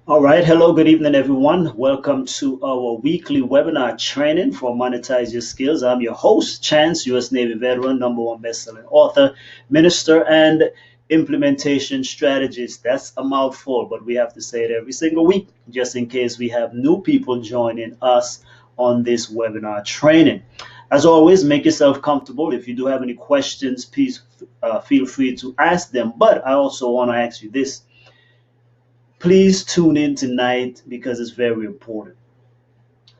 All right. Hello. Good evening, everyone. Welcome to our weekly webinar training for Monetize Your Skills. I'm your host, Chance, U.S. Navy veteran, #1 best-selling author, minister, and implementation strategist. That's a mouthful, but we have to say it every single week just in case we have new people joining us on this webinar training. As always, make yourself comfortable. If you do have any questions, please feel free to ask them. But I also want to ask you this. Please tune in tonight because it's very important.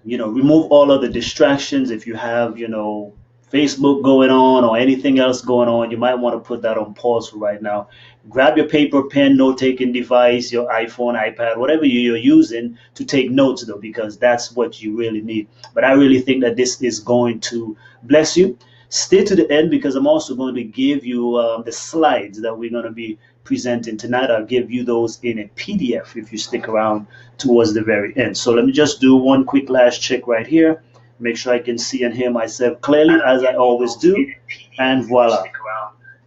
Remove all of the distractions. If you have, Facebook going on or anything else going on, you might want to put that on pause for right now. Grab your paper, pen, note taking device, your iPhone, iPad, whatever you're using to take notes, though, because that's what you really need. But I really think that this is going to bless you. Stay to the end because I'm also going to give you the slides that we're going to be presenting tonight. I'll give you those in a PDF if you stick around towards the very end. So let me just do one quick last check right here. Make sure I can see and hear myself clearly as I always do. And voila.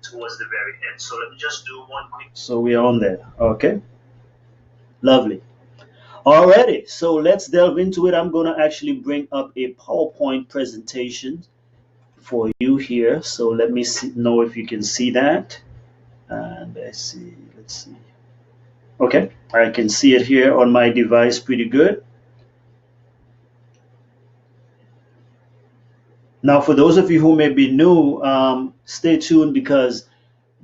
Towards the very end. So let me just do one quick. So we are on there. Okay. Lovely. Alrighty. So let's delve into it. I'm going to actually bring up a PowerPoint presentation for you here. So let me know if you can see that. And let's see. Okay, I can see it here on my device pretty good. Now, for those of you who may be new, stay tuned because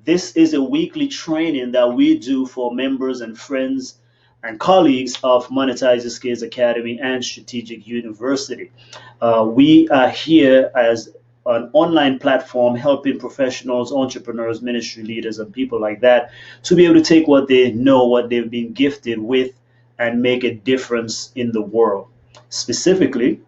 this is a weekly training that we do for members and friends and colleagues of Monetize Your Skills Academy and Strategic University. We are here as an online platform helping professionals, entrepreneurs, ministry leaders, and people like that to be able to take what they know, what they've been gifted with, and make a difference in the world. Specifically,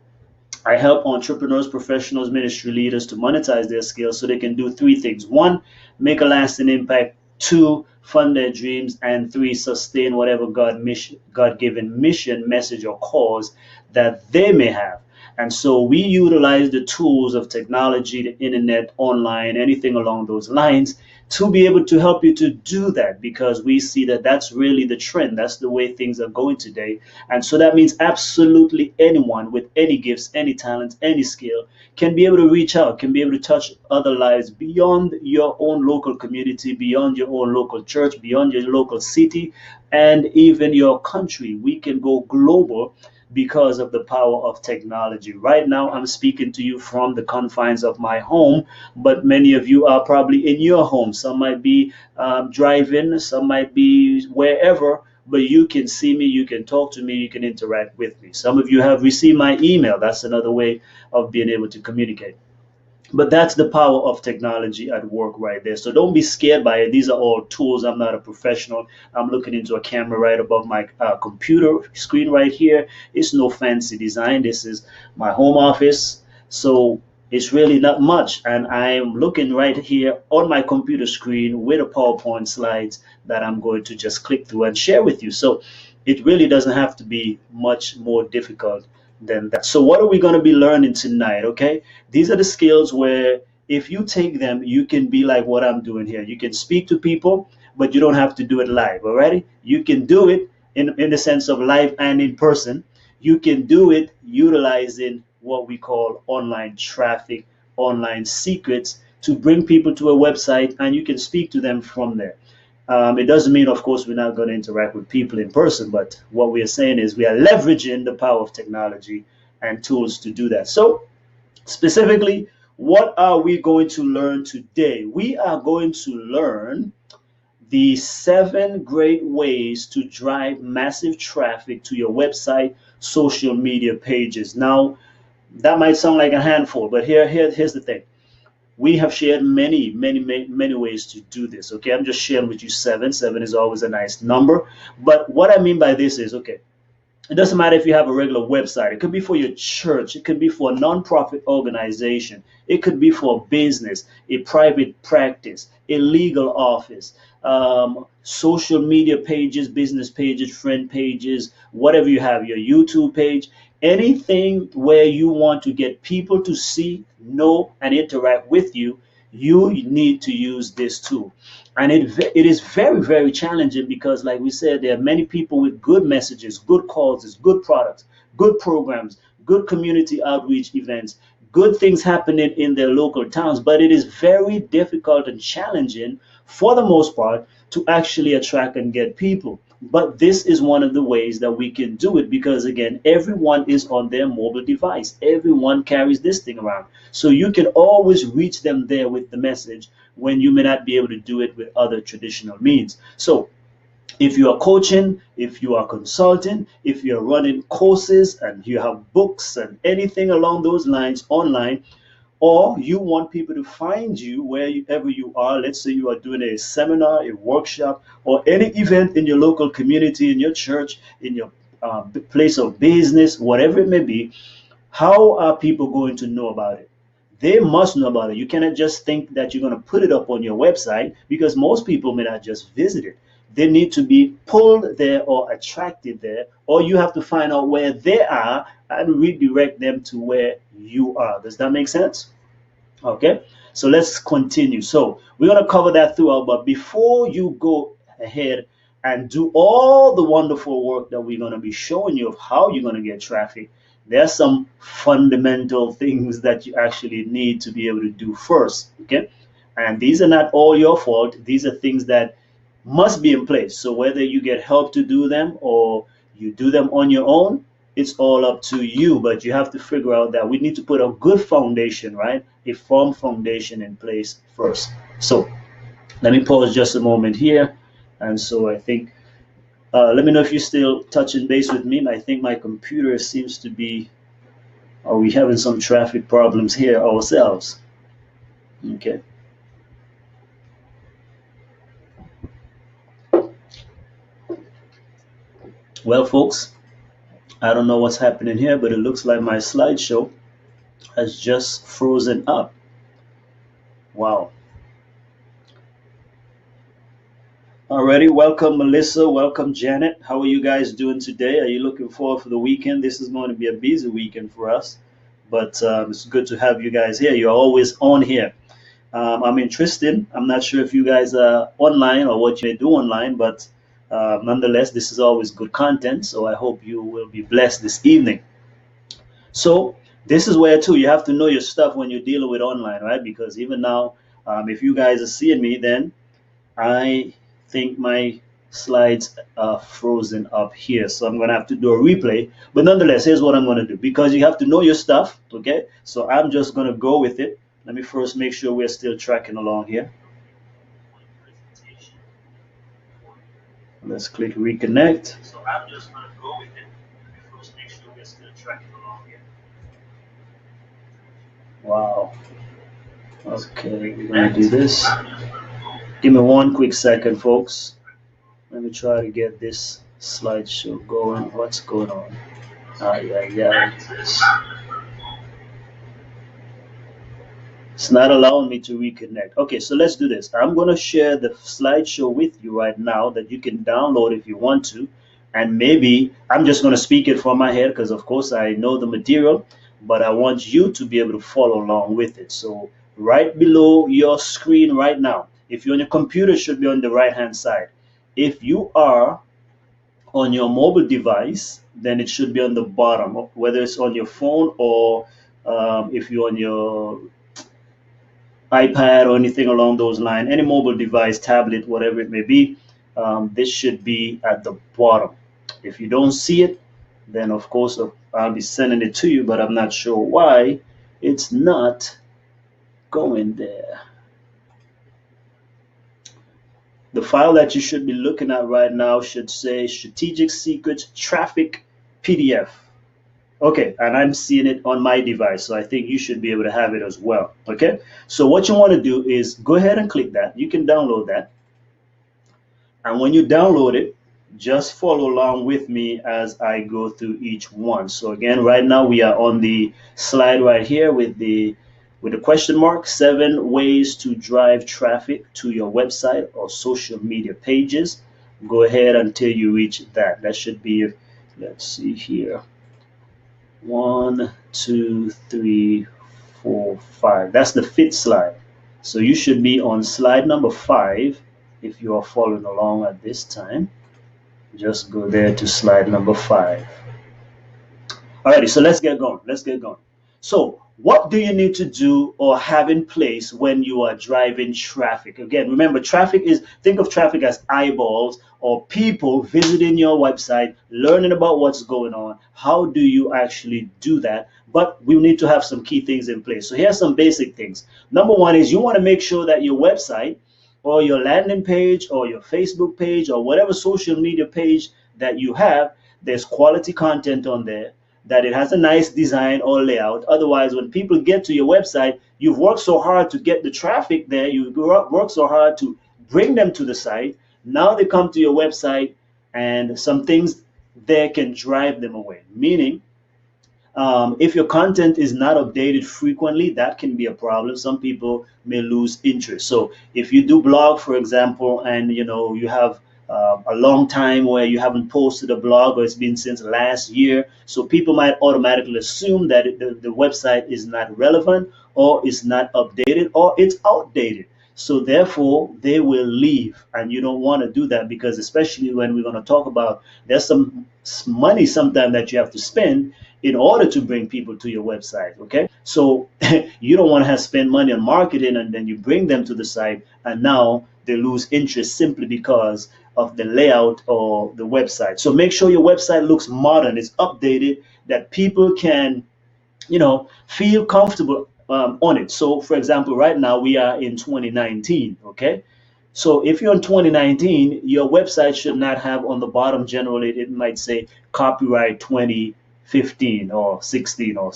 I help entrepreneurs, professionals, ministry leaders to monetize their skills so they can do three things. One, make a lasting impact. Two, fund their dreams. And three, sustain whatever God-given mission, message, or cause that they may have. And so we utilize the tools of technology, the internet, online, anything along those lines to be able to help you to do that because we see that that's really the trend. That's the way things are going today. And so that means absolutely anyone with any gifts, any talents, any skill can be able to reach out, can be able to touch other lives beyond your own local community, beyond your own local church, beyond your local city, and even your country. We can go global because of the power of technology. Right now, I'm speaking to you from the confines of my home, but many of you are probably in your home. Some might be driving, some might be wherever, but you can see me, you can talk to me, you can interact with me. Some of you have received my email. That's another way of being able to communicate. But that's the power of technology at work right there. So don't be scared by it. These are all tools. I'm not a professional. I'm looking into a camera right above my computer screen right here. It's no fancy design. This is my home office. So it's really not much. And I'm looking right here on my computer screen with a PowerPoint slides that I'm going to just click through and share with you. So it really doesn't have to be much more difficult than that. So what are we going to be learning tonight? Okay, these are the skills where if you take them, you can be like what I'm doing here. You can speak to people, but you don't have to do it live. Alrighty, you can do it in the sense of live and in person. You can do it utilizing what we call online traffic, online secrets to bring people to a website, and you can speak to them from there. It doesn't mean, of course, we're not going to interact with people in person, but what we are saying is we are leveraging the power of technology and tools to do that. So, specifically, what are we going to learn today? We are going to learn the 7 great ways to drive massive traffic to your website, social media pages. Now, that might sound like a handful, but here's the thing. We have shared many ways to do this. Okay, I'm just sharing with you 7. 7 is always a nice number. But what I mean by this is, okay, it doesn't matter if you have a regular website. It could be for your church. It could be for a nonprofit organization. It could be for a business, a private practice, a legal office, social media pages, business pages, friend pages, whatever you have, your YouTube page, anything where you want to get people to see, know, and interact with you. you need to use this tool. And it is very, very challenging because, like we said, there are many people with good messages, good causes, good products, good programs, good community outreach events, good things happening in their local towns, but it is very difficult and challenging for the most part to actually attract and get people. But this is one of the ways that we can do it because, again, everyone is on their mobile device. Everyone carries this thing around. So you can always reach them there with the message when you may not be able to do it with other traditional means. So if you are coaching, if you are consulting, if you're running courses and you have books and anything along those lines online, or you want people to find you wherever you are. Let's say you are doing a seminar, a workshop, or any event in your local community, in your church, in your place of business, whatever it may be. How are people going to know about it? They must know about it. You cannot just think that you're going to put it up on your website because most people may not just visit it. They need to be pulled there or attracted there, or you have to find out where they are and redirect them to where you are. Does that make sense? Okay, so let's continue. So we're going to cover that throughout, but before you go ahead and do all the wonderful work that we're going to be showing you of how you're going to get traffic, there are some fundamental things that you actually need to be able to do first. Okay, and these are not all your fault. These are things that must be in place. So whether you get help to do them or you do them on your own, it's all up to you. But you have to figure out that we need to put a good foundation, right? A firm foundation in place first. So let me pause just a moment here. And so I think, let me know if you're still touching base with me. I think my computer seems to be, are we having some traffic problems here ourselves? Okay. Well, folks, I don't know what's happening here, but it looks like my slideshow has just frozen up. Wow. Alrighty, welcome Melissa, welcome Janet. How are you guys doing today? Are you looking forward for the weekend? This is going to be a busy weekend for us, but it's good to have you guys here. You're always on here. I'm interested. I'm not sure if you guys are online or what you may do online, but nonetheless, this is always good content. So I hope you will be blessed this evening. So this is where too you have to know your stuff when you're dealing with online, right? Because even now, if you guys are seeing me, then I think my slides are frozen up here. So I'm gonna have to do a replay. But nonetheless, here's what I'm gonna do. Because you have to know your stuff, okay? So I'm just gonna go with it. Let me first make sure we're still tracking along here. Let's click reconnect. So I'm just gonna go with it. Let me first make sure we're still tracking along here. Wow. Okay, we're gonna do this. Give me one quick second, folks. Let me try to get this slideshow going. What's going on? Yeah. It's not allowing me to reconnect. Okay, so let's do this. I'm going to share the slideshow with you right now that you can download if you want to. And maybe I'm just going to speak it from my head because, of course, I know the material, but I want you to be able to follow along with it. So right below your screen right now, if you're on your computer, it should be on the right-hand side. If you are on your mobile device, then it should be on the bottom, whether it's on your phone or if you're on your iPad or anything along those lines, any mobile device, tablet, whatever it may be, this should be at the bottom. If you don't see it, then of course I'll be sending it to you, but I'm not sure why it's not going there. The file that you should be looking at right now should say Strategic Secrets Traffic PDF. Okay, and I'm seeing it on my device, so I think you should be able to have it as well. Okay, so what you want to do is go ahead and click that. You can download that. And when you download it, just follow along with me as I go through each one. So again, right now we are on the slide right here with the question mark, 7 ways to drive traffic to your website or social media pages. Go ahead until you reach that. That should be, let's see here. 1, 2, 3, 4, 5. That's the 5th slide. So you should be on slide number 5 if you are following along at this time. Just go there to slide number 5. Alrighty, so let's get going. Let's get going. So, what do you need to do or have in place when you are driving traffic? Again, remember, think of traffic as eyeballs or people visiting your website, learning about what's going on. How do you actually do that? But we need to have some key things in place. So, here's some basic things. Number one is you want to make sure that your website or your landing page or your Facebook page or whatever social media page that you have, there's quality content on there, that it has a nice design or layout. Otherwise, when people get to your website, you've worked so hard to get the traffic there, you've worked so hard to bring them to the site. Now they come to your website and some things there can drive them away. Meaning, if your content is not updated frequently, that can be a problem. Some people may lose interest. So if you do blog, for example, and you have a long time where you haven't posted a blog or it's been since last year, so people might automatically assume that the website is not relevant or is not updated or it's outdated. So therefore, they will leave, and you don't want to do that, because especially when we're going to talk about, there's some money sometimes that you have to spend in order to bring people to your website. Okay, so you don't want to have spend money on marketing and then you bring them to the site and now they lose interest simply because of the layout or the website. So make sure your website looks modern, it's updated, that people can feel comfortable on it. So for example, right now we are in 2019. Okay, so if you're in 2019, your website should not have on the bottom, generally it might say copyright 2015 or 16, or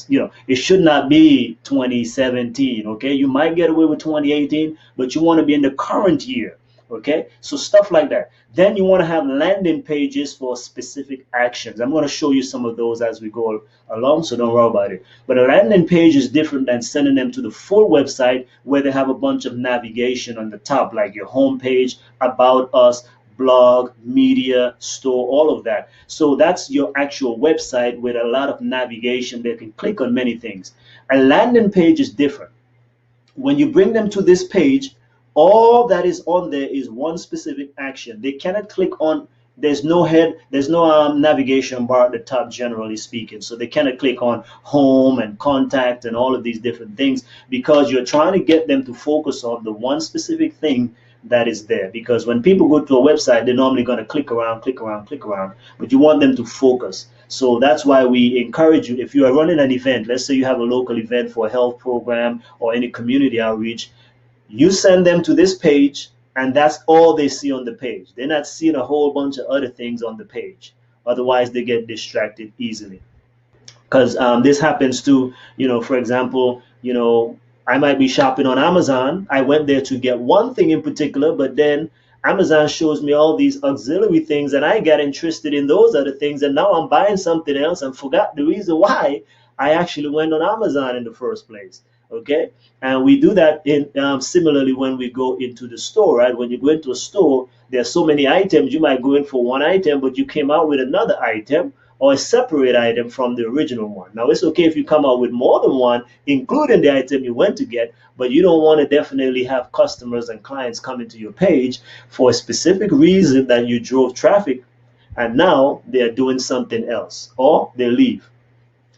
it should not be 2017. Okay, you might get away with 2018, but you want to be in the current year. Okay, so stuff like that. Then you want to have landing pages for specific actions. I'm going to show you some of those as we go along, so don't worry about it. But a landing page is different than sending them to the full website where they have a bunch of navigation on the top, like your home page, about us, blog, media, store, all of that. So that's your actual website with a lot of navigation. They can click on many things. A landing page is different. When you bring them to this page, all that is on there is one specific action. They cannot click on, there's no navigation bar at the top, generally speaking. So they cannot click on home and contact and all of these different things, because you're trying to get them to focus on the one specific thing that is there. Because when people go to a website, they're normally going to click around, but you want them to focus. So that's why we encourage you, if you are running an event, let's say you have a local event for a health program or any community outreach, you send them to this page and that's all they see on the page. They're not seeing a whole bunch of other things on the page. Otherwise, they get distracted easily. Because this happens to, for example, I might be shopping on Amazon. I went there to get one thing in particular, but then Amazon shows me all these auxiliary things and I got interested in those other things, and now I'm buying something else and forgot the reason why I actually went on Amazon in the first place. Okay, and we do that in similarly when we go into the store, right? When you go into a store, there's so many items. You might go in for one item, but you came out with another item or a separate item from the original one. Now, it's okay if you come out with more than one, including the item you went to get, but you don't want to definitely have customers and clients coming to your page for a specific reason that you drove traffic, and now they're doing something else or they leave.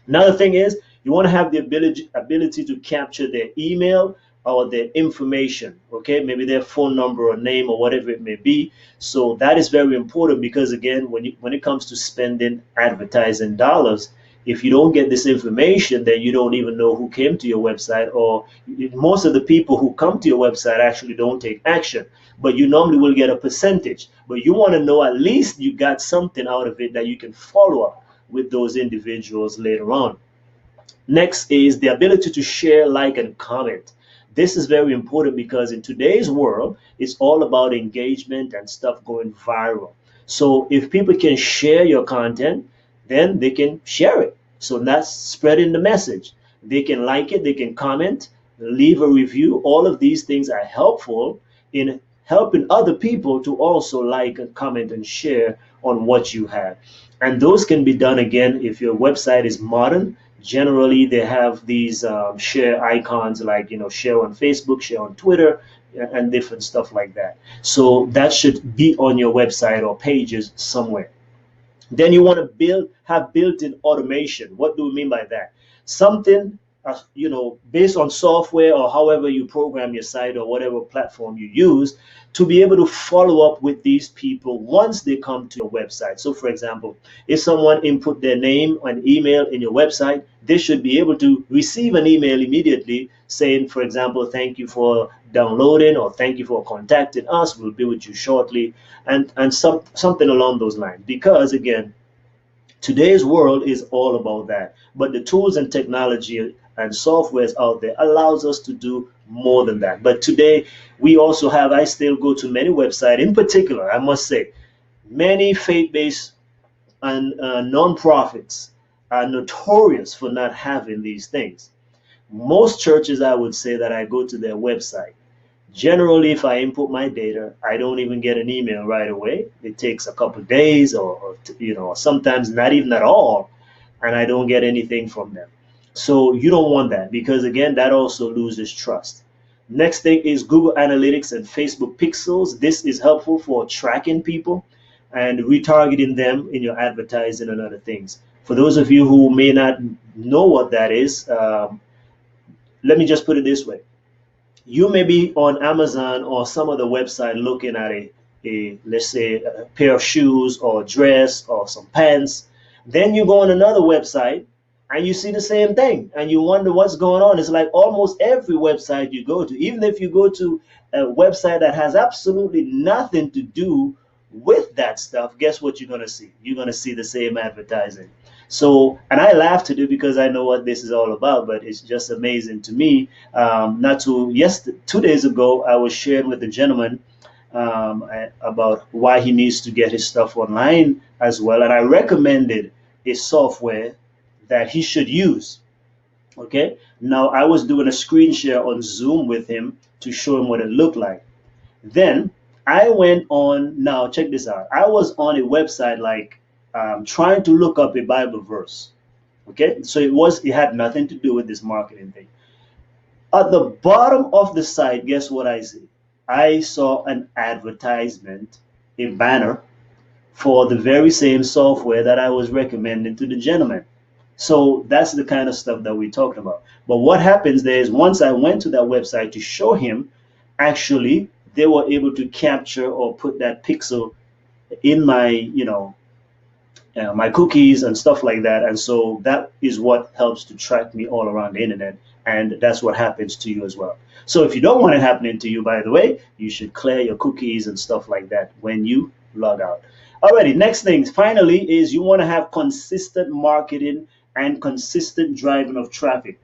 Another thing is, you want to have the ability to capture their email or their information, okay? Maybe their phone number or name or whatever it may be. So that is very important, because again, when it comes to spending advertising dollars, if you don't get this information, then you don't even know who came to your website, or most of the people who come to your website actually don't take action, but you normally will get a percentage. But you want to know at least you got something out of it that you can follow up with those individuals later on. Next is the ability to share, like, and comment. This is very important because in today's world, it's all about engagement and stuff going viral. So if people can share your content, then they can share it. So that's spreading the message. They can like it, they can comment, leave a review. All of these things are helpful in helping other people to also like and comment and share on what you have. And those can be done, again, if your website is modern, Generally, they have these share icons, like, share on Facebook, share on Twitter, and different stuff like that. So that should be on your website or pages somewhere. Then you want to have built-in automation. What do we mean by that? Something, based on software or however you program your site or whatever platform you use, to be able to follow up with these people once they come to your website. So, for example, if someone input their name and email in your website, they should be able to receive an email immediately saying, for example, thank you for downloading, or thank you for contacting us. We'll be with you shortly, and something along those lines. Because again, today's world is all about that. But the tools and technology and softwares out there allows us to do more than that. But today we also have, I still go to many websites, in particular, I must say, many faith-based and non-profits are notorious for not having these things. Most churches, I would say, that I go to their website, generally, if I input my data, I don't even get an email right away. It takes a couple of days, or sometimes not even at all, and I don't get anything from them. So you don't want that, because again, that also loses trust. Next thing is Google Analytics and Facebook Pixels. This is helpful for tracking people and retargeting them in your advertising and other things. For those of you who may not know what that is, let me just put it this way. You may be on Amazon or some other website looking at a let's say a pair of shoes or dress or some pants. Then you go on another website and you see the same thing and you wonder what's going on. It's like almost every website you go to, even if you go to a website that has absolutely nothing to do with that stuff, guess what you're going to see? You're going to see the same advertising. So, and I laugh to do because I know what this is all about, but it's just amazing to me. Not too, yes, 2 days ago, I was sharing with a gentleman about why he needs to get his stuff online as well. And I recommended a software that he should use. Okay. Now, I was doing a screen share on Zoom with him to show him what it looked like. Then I went on, now check this out. I was on a website like trying to look up a Bible verse. Okay, so it had nothing to do with this marketing thing. At the bottom of the site, guess what I see? I saw an advertisement, a banner for the very same software that I was recommending to the gentleman. So that's the kind of stuff that we're talking about. But what happens there is once I went to that website to show him, actually, they were able to capture or put that pixel in my, my cookies and stuff like that. And so that is what helps to track me all around the internet. And that's what happens to you as well. So if you don't want it happening to you, by the way, you should clear your cookies and stuff like that when you log out. Alrighty, next thing, finally, is you want to have consistent marketing and consistent driving of traffic.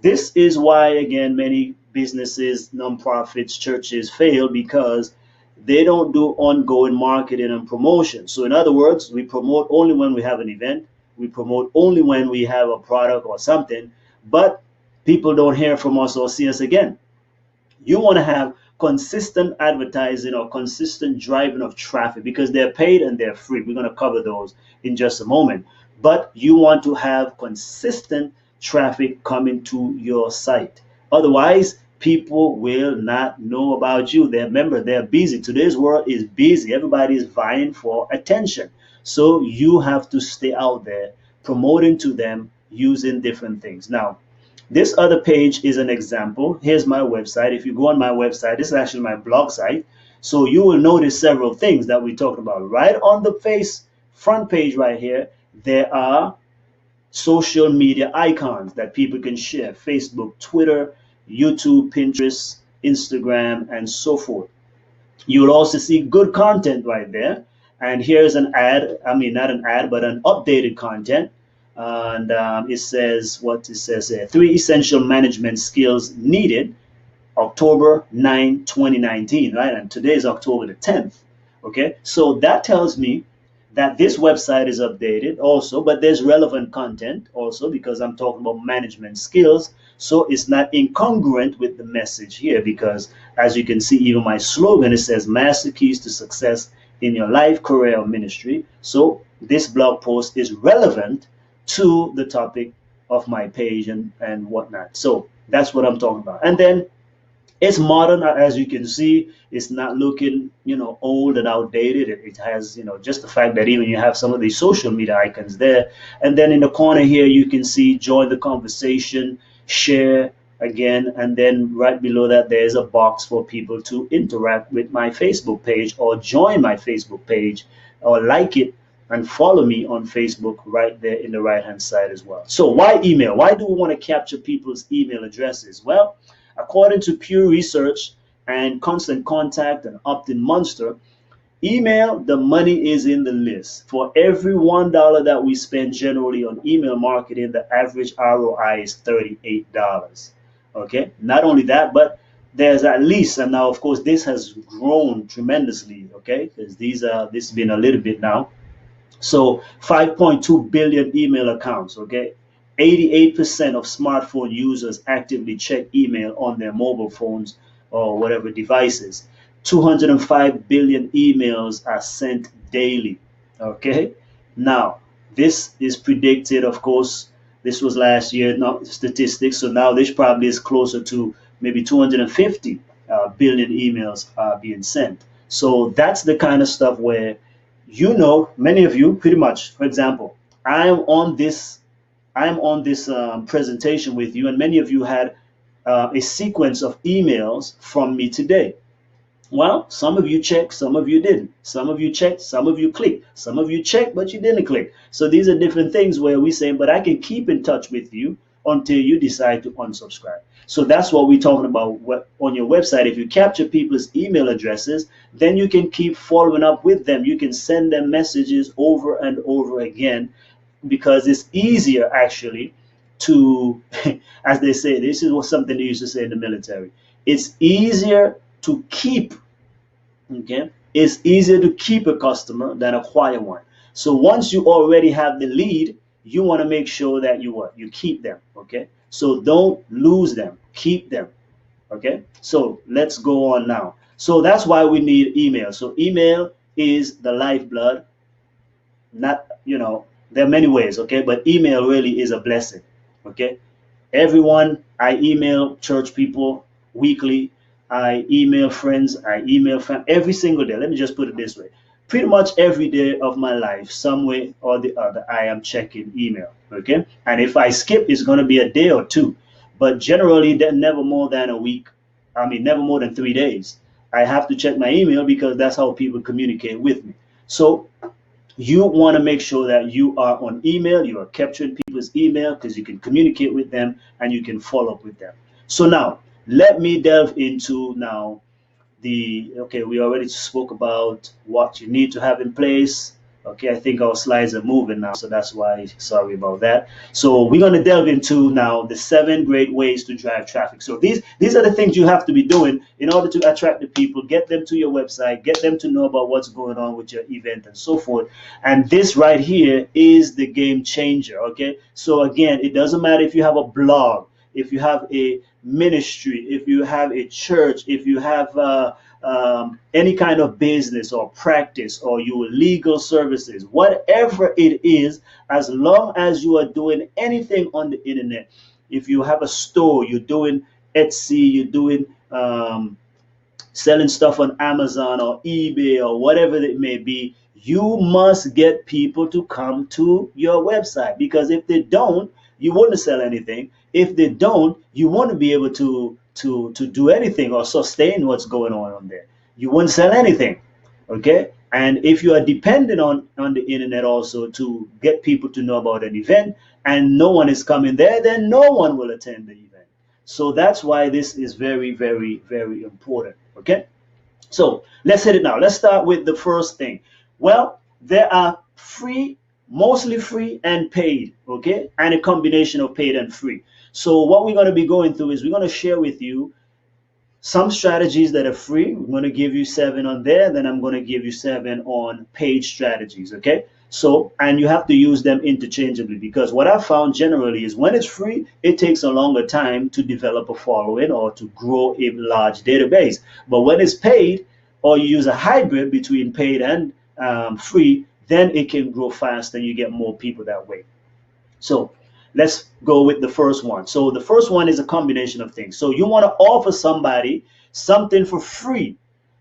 This is why, again, many businesses, nonprofits, churches fail, because they don't do ongoing marketing and promotion. So in other words, we promote only when we have an event. We promote only when we have a product or something, but people don't hear from us or see us again. You want to have consistent advertising or consistent driving of traffic, because they're paid and they're free. We're going to cover those in just a moment. But you want to have consistent traffic coming to your site. Otherwise, people will not know about you. Remember, they're busy. Today's world is busy. Everybody is vying for attention. So you have to stay out there promoting to them using different things. Now, this other page is an example. Here's my website. If you go on my website, this is actually my blog site. So you will notice several things that we talked about. Right on the front page right here, there are social media icons that people can share: Facebook, Twitter, YouTube, Pinterest, Instagram, and so forth. You'll also see good content right there. And here's an ad, I mean, not an ad, but an updated content. And it says what it says here: 3 essential management skills needed, October 9, 2019, right? And today is October the 10th. Okay, so that tells me that this website is updated also, but there's relevant content also, because I'm talking about management skills. So it's not incongruent with the message here, because as you can see, even my slogan, it says master keys to success in your life, career, or ministry. So this blog post is relevant to the topic of my page and whatnot. So that's what I'm talking about. And then it's modern, as you can see. It's not looking, old and outdated. It has, just the fact that even you have some of these social media icons there. And then in the corner here, you can see join the conversation, share again. And then right below that, there's a box for people to interact with my Facebook page or join my Facebook page or like it and follow me on Facebook right there in the right hand side as well. So why email? Why do we want to capture people's email addresses? Well, according to Pew Research and Constant Contact and Opt-in Monster, email, the money is in the list. For every $1 that we spend generally on email marketing, the average ROI is $38. Okay, not only that, but there's at least, and now of course this has grown tremendously, okay, because this has been a little bit now. So 5.2 billion email accounts, okay? 88% of smartphone users actively check email on their mobile phones or whatever devices. 205 billion emails are sent daily, okay? Now, this is predicted, of course, this was last year, not statistics, so now this probably is closer to maybe 250 billion emails are being sent. So that's the kind of stuff where many of you pretty much, for example, I am on this presentation with you, and many of you had a sequence of emails from me today. Well, some of you checked, some of you didn't. Some of you checked, some of you clicked. Some of you checked, but you didn't click. So these are different things where we say, but I can keep in touch with you until you decide to unsubscribe. So that's what we're talking about on your website. If you capture people's email addresses, then you can keep following up with them. You can send them messages over and over again, because it's easier actually to, as they say, this is something they used to say in the military. It's easier to keep, okay? It's easier to keep a customer than acquire one. So once you already have the lead, you want to make sure that you keep them, okay? So don't lose them, keep them, okay? So let's go on now. So that's why we need email. So email is the lifeblood. Not, there are many ways, okay? But email really is a blessing, okay? Everyone, I email church people weekly. I email friends. I email family every single day. Let me just put it this way. Pretty much every day of my life, some way or the other, I am checking email, okay? And if I skip, it's going to be a day or two. But generally, never more than a week. I mean, never more than 3 days. I have to check my email because that's how people communicate with me. So you want to make sure that you are on email, you are capturing people's email, because you can communicate with them and you can follow up with them. So now, let me delve into now okay, we already spoke about what you need to have in place. Okay, I think our slides are moving now, so that's why, sorry about that. So we're going to delve into now the 7 great ways to drive traffic. So these are the things you have to be doing in order to attract the people, get them to your website, get them to know about what's going on with your event and so forth. And this right here is the game changer, okay? So again, it doesn't matter if you have a blog, if you have a ministry, if you have a church, if you have any kind of business or practice or your legal services, whatever it is, as long as you are doing anything on the internet, if you have a store, you're doing Etsy, you're doing selling stuff on Amazon or eBay or whatever it may be, you must get people to come to your website, because if they don't, you wouldn't sell anything. If they don't, you wouldn't be able to do anything or sustain what's going on there. You wouldn't sell anything, okay? And if you are dependent on the internet also to get people to know about an event, and no one is coming there, then no one will attend the event. So that's why this is very, very, very important, okay? So let's hit it now. Let's start with the first thing. Well, there are free, mostly free and paid, okay? And a combination of paid and free. So what we're going to be going through is we're going to share with you some strategies that are free. We're going to give you 7 on there. Then I'm going to give you 7 on paid strategies, okay? So, and you have to use them interchangeably, because what I found generally is when it's free, it takes a longer time to develop a following or to grow a large database. But when it's paid, or you use a hybrid between paid and free, then it can grow fast and you get more people that way. So Let's go with the first one. So the first one is a combination of things. So you want to offer somebody something for free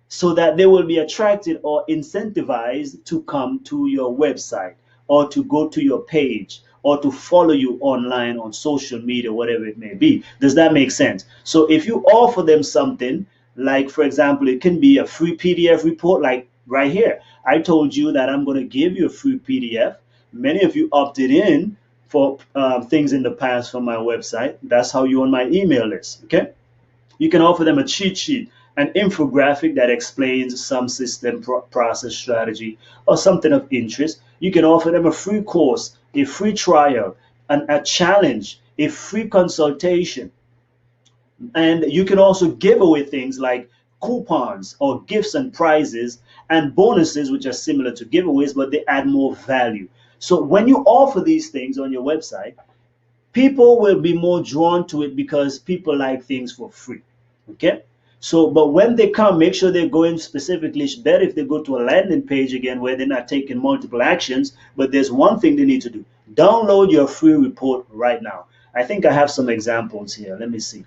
so that they will be attracted or incentivized to come to your website or to go to your page or to follow you online on social media, whatever it may be. Does that make sense? So if you offer them something, like for example, it can be a free PDF report, like right here. I told you that I'm going to give you a free PDF. Many of you opted in for things in the past from my website. That's how you're on my email list. Okay. You can offer them a cheat sheet, an infographic that explains some system process strategy or something of interest. You can offer them a free course, a free trial, a challenge, a free consultation. And you can also give away things like coupons or gifts and prizes and bonuses, which are similar to giveaways, but they add more value. So when you offer these things on your website, people will be more drawn to it because people like things for free. Okay. So, but when they come, make sure they're going specifically. It's better if they go to a landing page again where they're not taking multiple actions. But there's one thing they need to do: download your free report right now. I think I have some examples here. Let me see.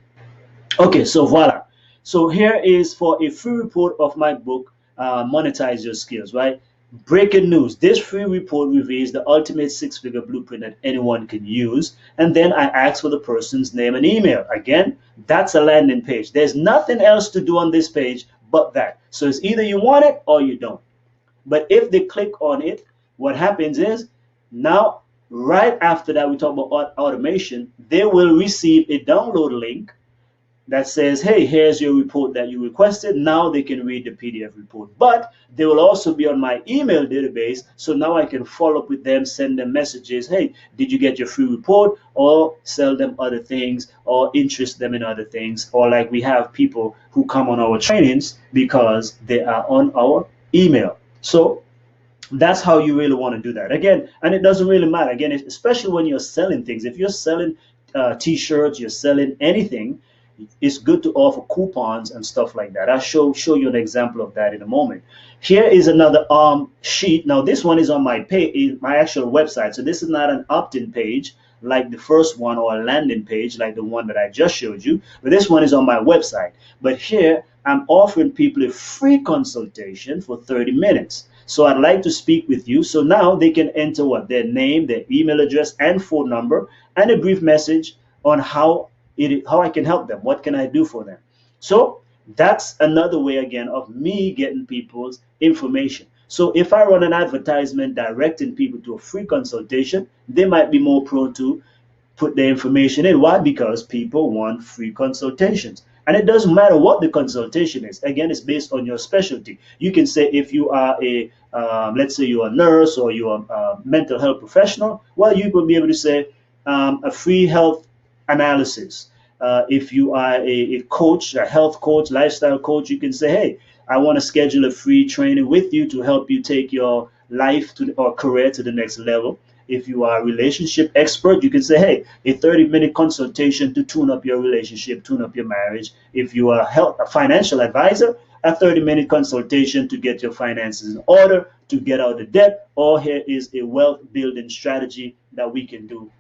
Okay, so voila. So here is for a free report of my book, Monetize Your Skills, right? Breaking news. This free report reveals the ultimate six-figure blueprint that anyone can use. And then I ask for the person's name and email. Again, that's a landing page. There's nothing else to do on this page but that. So it's either you want it or you don't. But if they click on it, what happens is now, right after that, we talk about automation, they will receive a download link that says, hey, here's your report that you requested. Now they can read the PDF report. But they will also be on my email database. So now I can follow up with them, send them messages. Hey, did you get your free report? Or sell them other things or interest them in other things. Or like we have people who come on our trainings because they are on our email. So that's how you really want to do that. Again, and it doesn't really matter. Again, especially when you're selling things. If you're selling t-shirts, you're selling anything, it's good to offer coupons and stuff like that. I'll show you an example of that in a moment. Here is another sheet. Now this one is on my page, my actual website. So this is not an opt-in page like the first one or a landing page like the one that I just showed you, but this one is on my website. But here I'm offering people a free consultation for 30 minutes. So I'd like to speak with you. So now they can enter what? Their name, their email address, and phone number, and a brief message on how I can help them. What can I do for them? So that's another way again of me getting people's information. So if I run an advertisement directing people to a free consultation, they might be more prone to put their information in. Why? Because people want free consultations. And it doesn't matter what the consultation is. Again, it's based on your specialty. You can say if you are let's say you're a nurse or you're a mental health professional, well, you will be able to say a free health analysis. If you are a coach, a health coach, lifestyle coach, you can say, hey, I want to schedule a free training with you to help you take your life or career to the next level. If you are a relationship expert, you can say, hey, a 30-minute consultation to tune up your relationship, tune up your marriage. If you are a financial advisor, a 30-minute consultation to get your finances in order, to get out of debt, or here is a wealth building strategy that we can do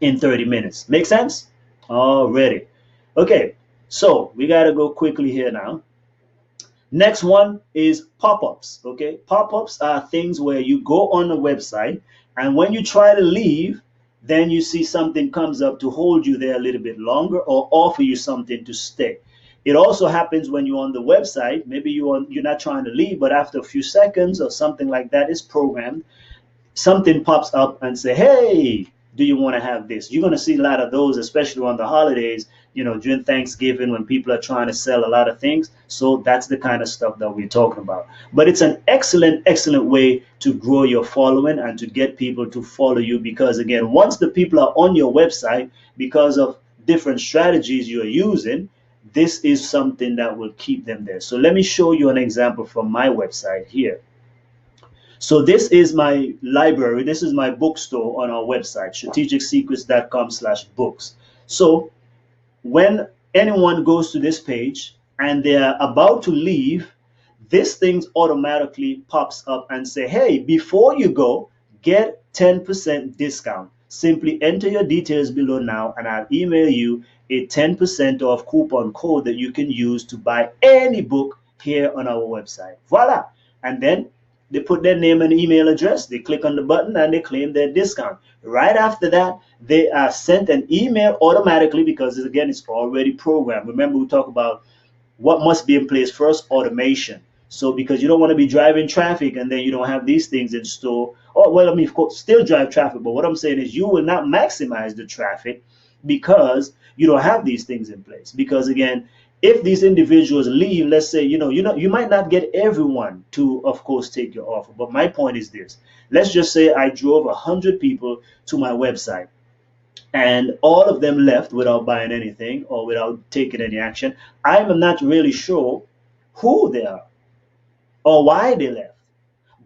in 30 minutes. Make sense? Already. Okay, so we got to go quickly here now. Next one is pop-ups. Okay, pop-ups are things where you go on a website and when you try to leave, then you see something comes up to hold you there a little bit longer or offer you something to stay. It also happens when you're on the website. Maybe you're not trying to leave, but after a few seconds or something like that is programmed, something pops up and say, hey, do you want to have this? You're going to see a lot of those, especially on the holidays, during Thanksgiving when people are trying to sell a lot of things. So that's the kind of stuff that we're talking about. But it's an excellent, excellent way to grow your following and to get people to follow you because, again, once the people are on your website, because of different strategies you're using, this is something that will keep them there. So let me show you an example from my website here. So this is my library. This is my bookstore on our website, strategicsecrets.com/books. So when anyone goes to this page and they're about to leave, this thing automatically pops up and say, hey, before you go, get 10% discount. simply enter your details below now, and I'll email you a 10% off coupon code that you can use to buy any book here on our website. Voila! And then they put their name and email address, they click on the button, and they claim their discount. Right after that, they are sent an email automatically because, again, it's already programmed. Remember, we talk about what must be in place first: automation. So because you don't want to be driving traffic and then you don't have these things in store. Oh, well, I mean, of course, still drive traffic, but what I'm saying is you will not maximize the traffic because you don't have these things in place. Because again, if these individuals leave, let's say, you might not get everyone to, of course, take your offer. But my point is this: let's just say I drove 100 people to my website, and all of them left without buying anything or without taking any action. I'm not really sure who they are or why they left.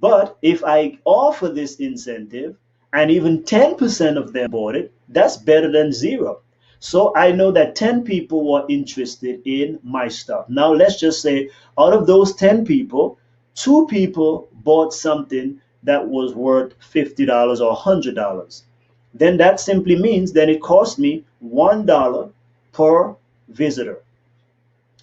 But if I offer this incentive and even 10% of them bought it, that's better than zero. So I know that 10 people were interested in my stuff. Now let's just say out of those 10 people, 2 people bought something that was worth $50 or $100. Then that simply means that it cost me $1 per visitor,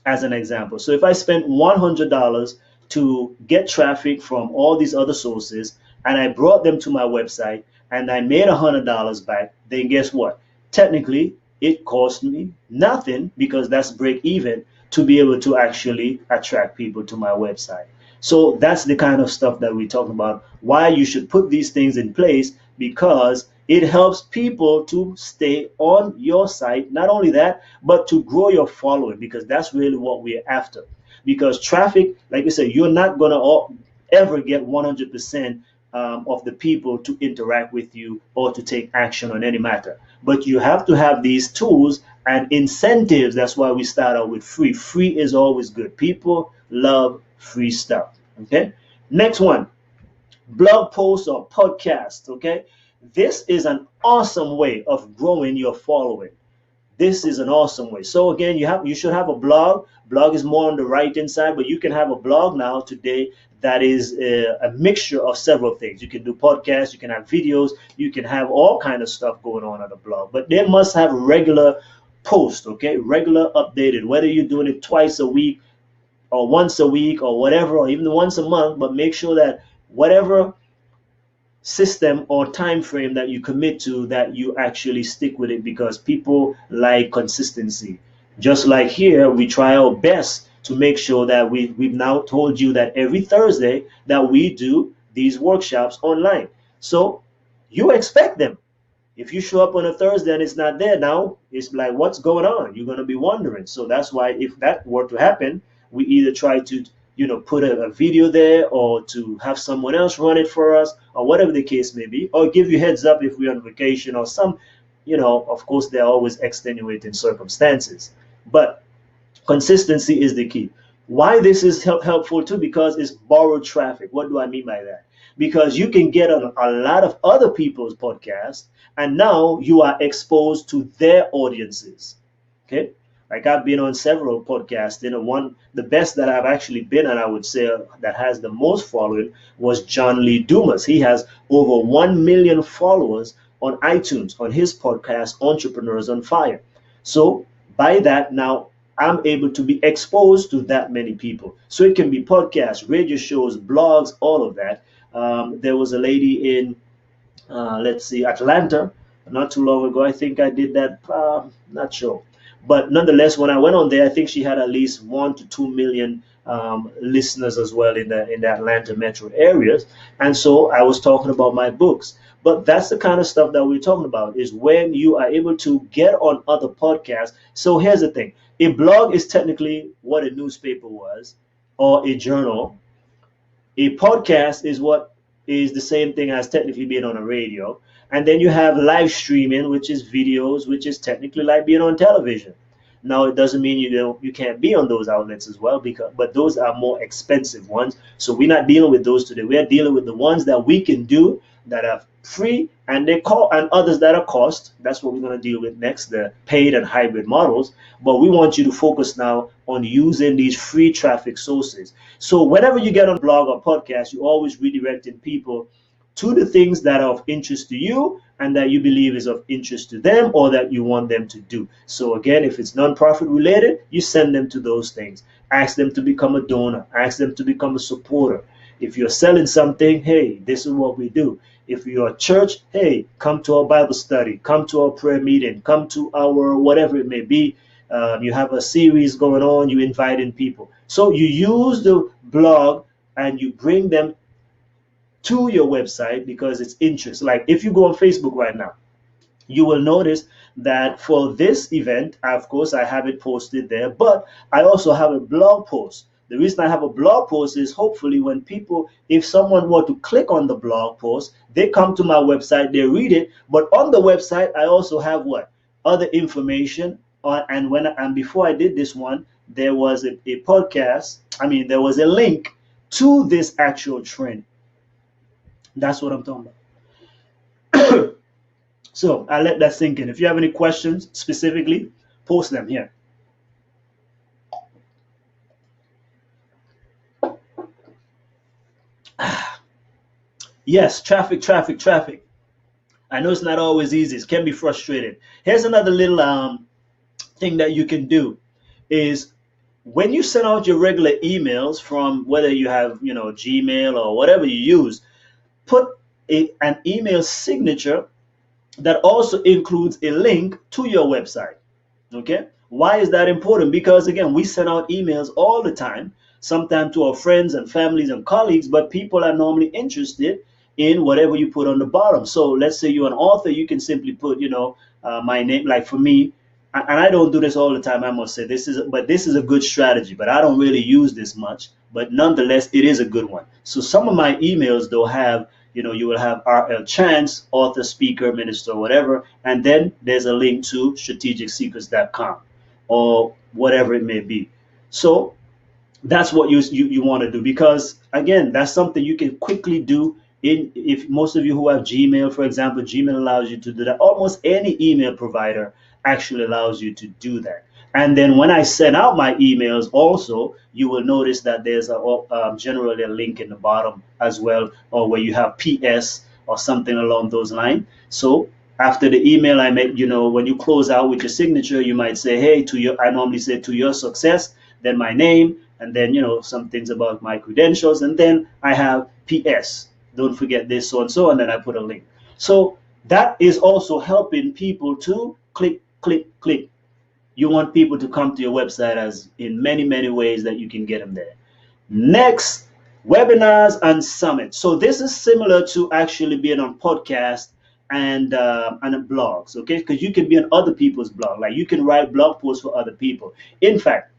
as an example. So if I spent $100 to get traffic from all these other sources and I brought them to my website and I made $100 back, then guess what? Technically, it cost me nothing because that's break even to be able to actually attract people to my website. So that's the kind of stuff that we talk about, why you should put these things in place, because it helps people to stay on your site. Not only that, but to grow your following, because that's really what we're after. Because traffic, like I said, you're not going to ever get 100% of the people to interact with you or to take action on any matter. But you have to have these tools and incentives. That's why we start out with free. Free is always good. People love free stuff. Okay. Next one, blog posts or podcast. Okay. This is an awesome way of growing your following. This is an awesome way. So again, you should have a blog. Blog is more on the writing side, but you can have a blog now today that is a mixture of several things. You can do podcasts, you can have videos, you can have all kind of stuff going on a blog. But they must have regular posts, okay? Regular updated, whether you're doing it twice a week or once a week or whatever, or even once a month, but make sure that whatever system or time frame that you commit to, that you actually stick with it, because people like consistency. Just like here, we try our best to make sure that we've now told you that every Thursday that we do these workshops online. So you expect them. If you show up on a Thursday and it's not there, now it's like, what's going on? You're going to be wondering. So that's why, if that were to happen, we either try to put a video there, or to have someone else run it for us, or whatever the case may be, or give you heads up if we're on vacation or some, of course, there are always extenuating circumstances. But consistency is the key. Why this is helpful too? Because it's borrowed traffic. What do I mean by that? Because you can get on a lot of other people's podcasts, and now you are exposed to their audiences. Okay. Like, I've been on several podcasts. The best that I've actually been on, I would say, that has the most following, was John Lee Dumas. He has over 1 million followers on iTunes on his podcast, Entrepreneurs on Fire. So by that, now I'm able to be exposed to that many people. So it can be podcasts, radio shows, blogs, all of that. There was a lady in, let's see, Atlanta, not too long ago. I think I did that, not sure. But nonetheless, when I went on there, I think she had at least 1 to 2 million listeners as well in the Atlanta metro areas. And so I was talking about my books. But that's the kind of stuff that we're talking about, is when you are able to get on other podcasts. So here's the thing. A blog is technically what a newspaper was, or a journal. A podcast is what is the same thing as technically being on a radio. And then you have live streaming, which is videos, which is technically like being on television. Now, it doesn't mean you can't be on those outlets as well, but those are more expensive ones. So we're not dealing with those today. We are dealing with the ones that we can do that are free, and others that are cost. That's what we're going to deal with next, the paid and hybrid models. But we want you to focus now on using these free traffic sources. So whenever you get on blog or podcast, you're always redirecting people to the things that are of interest to you and that you believe is of interest to them or that you want them to do. So again, if it's nonprofit related, you send them to those things. Ask them to become a donor. Ask them to become a supporter. If you're selling something, hey, this is what we do. If you're a church, hey, come to our Bible study, come to our prayer meeting, come to our whatever it may be. You have a series going on, you inviting people. So you use the blog and you bring them to your website because it's interest. Like if you go on Facebook right now, you will notice that for this event, of course, I have it posted there, but I also have a blog post. The reason I have a blog post is hopefully when people, if someone were to click on the blog post, they come to my website, they read it, but on the website, I also have what? Other information. And before I did this one, there was a podcast. I mean, there was a link to this actual training. That's what I'm talking about. So I let that sink in. If you have any questions specifically, post them here. Yes, traffic, traffic, traffic. I know it's not always easy. It can be frustrating. Here's another little thing that you can do is when you send out your regular emails from whether you have, Gmail or whatever you use, put an email signature that also includes a link to your website. Okay? Why is that important? Because again, we send out emails all the time, sometimes to our friends and families and colleagues, but people are normally interested in whatever you put on the bottom. So let's say you're an author, you can simply put, my name. Like for me, and I don't do this all the time, I must say, this is a good strategy, but I don't really use this much. But nonetheless, it is a good one. So some of my emails, they'll have, you will have RL Chance, author, speaker, minister, whatever, and then there's a link to strategicsecrets.com or whatever it may be. So that's what you want to do, because again, that's something you can quickly do. If most of you who have Gmail, for example, Gmail allows you to do that. Almost any email provider actually allows you to do that. And then when I send out my emails also, you will notice that there's generally a link in the bottom as well, or where you have PS or something along those lines. So after the email I make, when you close out with your signature, you might say, hey, I normally say to your success, then my name, and then, some things about my credentials. And then I have PS, don't forget this, so and so, and then I put a link. So that is also helping people to click, click, click. You want people to come to your website as in many, many ways that you can get them there. Next, webinars and summits. So this is similar to actually being on podcasts and blogs, okay? Because you can be on other people's blog. Like you can write blog posts for other people. In fact,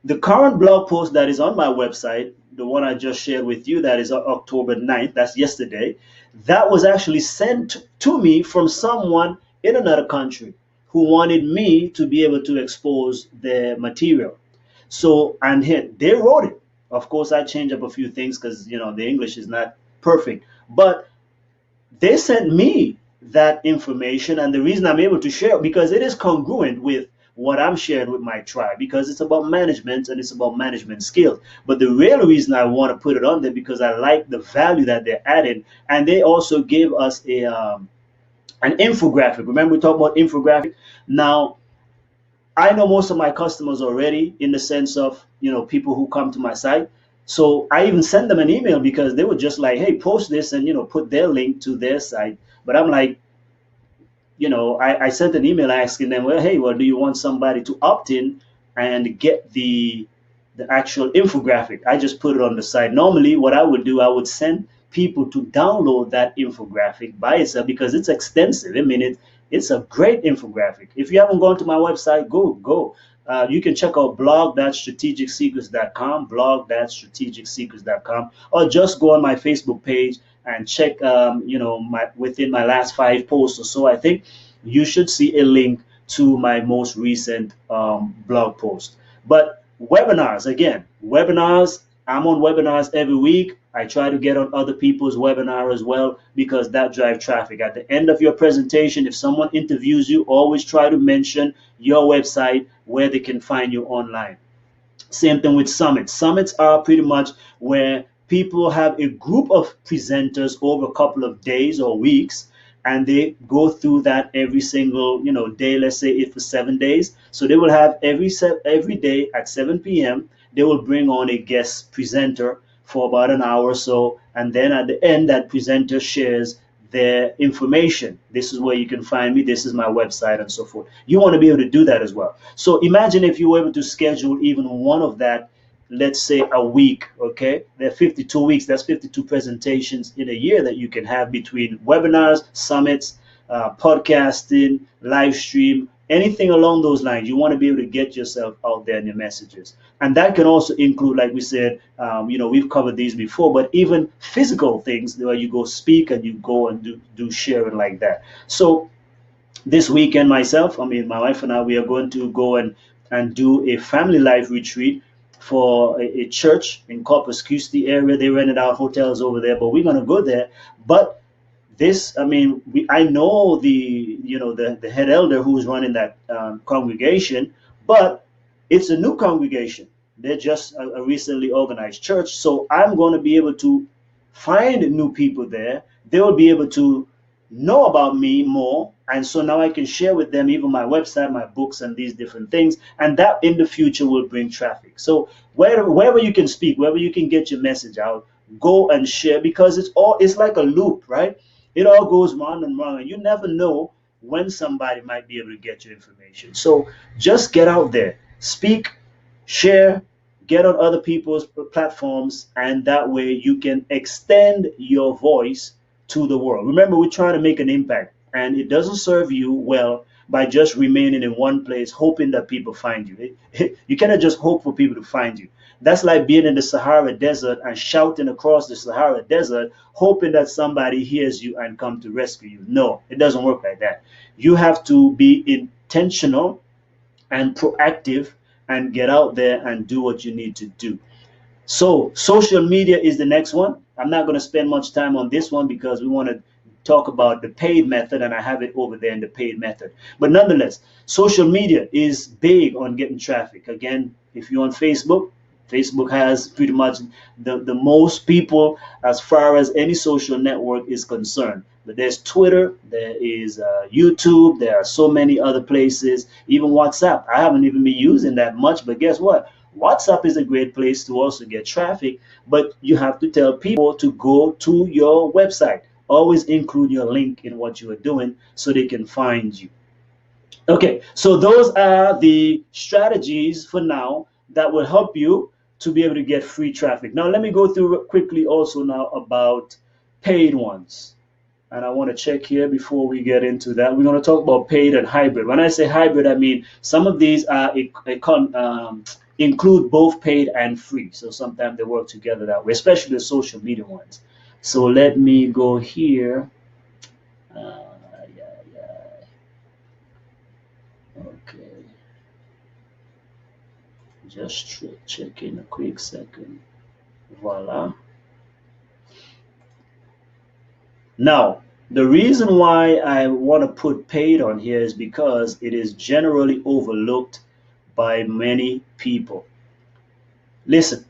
the current blog post that is on my website, the one I just shared with you, that is October 9th, that's yesterday, that was actually sent to me from someone in another country who wanted me to be able to expose their material. So, and here, they wrote it. Of course, I changed up a few things because, the English is not perfect. But they sent me that information, and the reason I'm able to share it, because it is congruent with what I'm sharing with my tribe, because it's about management and it's about management skills. But the real reason I want to put it on there, because I like the value that they're adding, and they also gave us an infographic. Remember we talked about infographic? Now, I know most of my customers already, in the sense of, people who come to my site. So I even send them an email because they were just like, hey, post this and, put their link to their site. But I'm like, I sent an email asking them, well, hey, do you want somebody to opt in and get the actual infographic? I just put it on the site. Normally, what I would do, I would send people to download that infographic by itself because it's extensive. I mean, it's a great infographic. If you haven't gone to my website, go. You can check out blog.strategicsecrets.com, or just go on my Facebook page and check, within my last 5 posts or so, I think you should see a link to my most recent blog post. But webinars, again, I'm on webinars every week. I try to get on other people's webinar as well, because that drives traffic. At the end of your presentation, if someone interviews you, always try to mention your website where they can find you online. Same thing with summits. Summits are pretty much where people have a group of presenters over a couple of days or weeks, and they go through that every single day. Let's say it for 7 days, so they will have every day at 7 p.m. they will bring on a guest presenter for about an hour or so, and then at the end that presenter shares their information. This is where you can find me, this is my website, and so forth. You want to be able to do that as well. So imagine if you were able to schedule even one of that, let's say a week. Okay, there are 52 weeks, that's 52 presentations in a year that you can have between webinars, summits, podcasting, live stream, anything along those lines. You want to be able to get yourself out there in your messages. And that can also include, like we said, we've covered these before, but even physical things where you go speak and you go and do sharing like that. So this weekend, my wife and I, we are going to go and do a family life retreat for a church in Corpus Christi area. They rented out hotels over there, but we're going to go there. But this, I know the head elder who's running that congregation, but it's a new congregation. They're just a recently organized church. So I'm going to be able to find new people there. They will be able to know about me more. And so now I can share with them even my website, my books, and these different things. And that in the future will bring traffic. So wherever you can speak, wherever you can get your message out, go and share, because it's like a loop, right? It all goes round and round, and you never know when somebody might be able to get your information. So just get out there, speak, share, get on other people's platforms, and that way you can extend your voice to the world. Remember, we're trying to make an impact, and it doesn't serve you well by just remaining in one place hoping that people find you. You cannot just hope for people to find you. That's like being in the Sahara Desert and shouting across the Sahara Desert, hoping that somebody hears you and come to rescue you. No, it doesn't work like that. You have to be intentional and proactive and get out there and do what you need to do. So social media is the next one. I'm not going to spend much time on this one because we want to talk about the paid method, and I have it over there in the paid method. But nonetheless, social media is big on getting traffic. Again, if you're on Facebook, Facebook has pretty much the most people as far as any social network is concerned. But there's Twitter, there is YouTube, there are so many other places, even WhatsApp. I haven't even been using that much, but guess what? WhatsApp is a great place to also get traffic, but you have to tell people to go to your website. Always include your link in what you are doing so they can find you. Okay, so those are the strategies for now that will help you to be able to get free traffic. Now, let me go through quickly also now about paid ones. And I want to check here before we get into that. We're going to talk about paid and hybrid. When I say hybrid, I mean some of these are include both paid and free. So sometimes they work together that way, especially the social media ones. So let me go here. Yeah, yeah. Okay. Just check in a quick second. Voila. Now, the reason why I want to put paid on here is because it is generally overlooked by many people. Listen,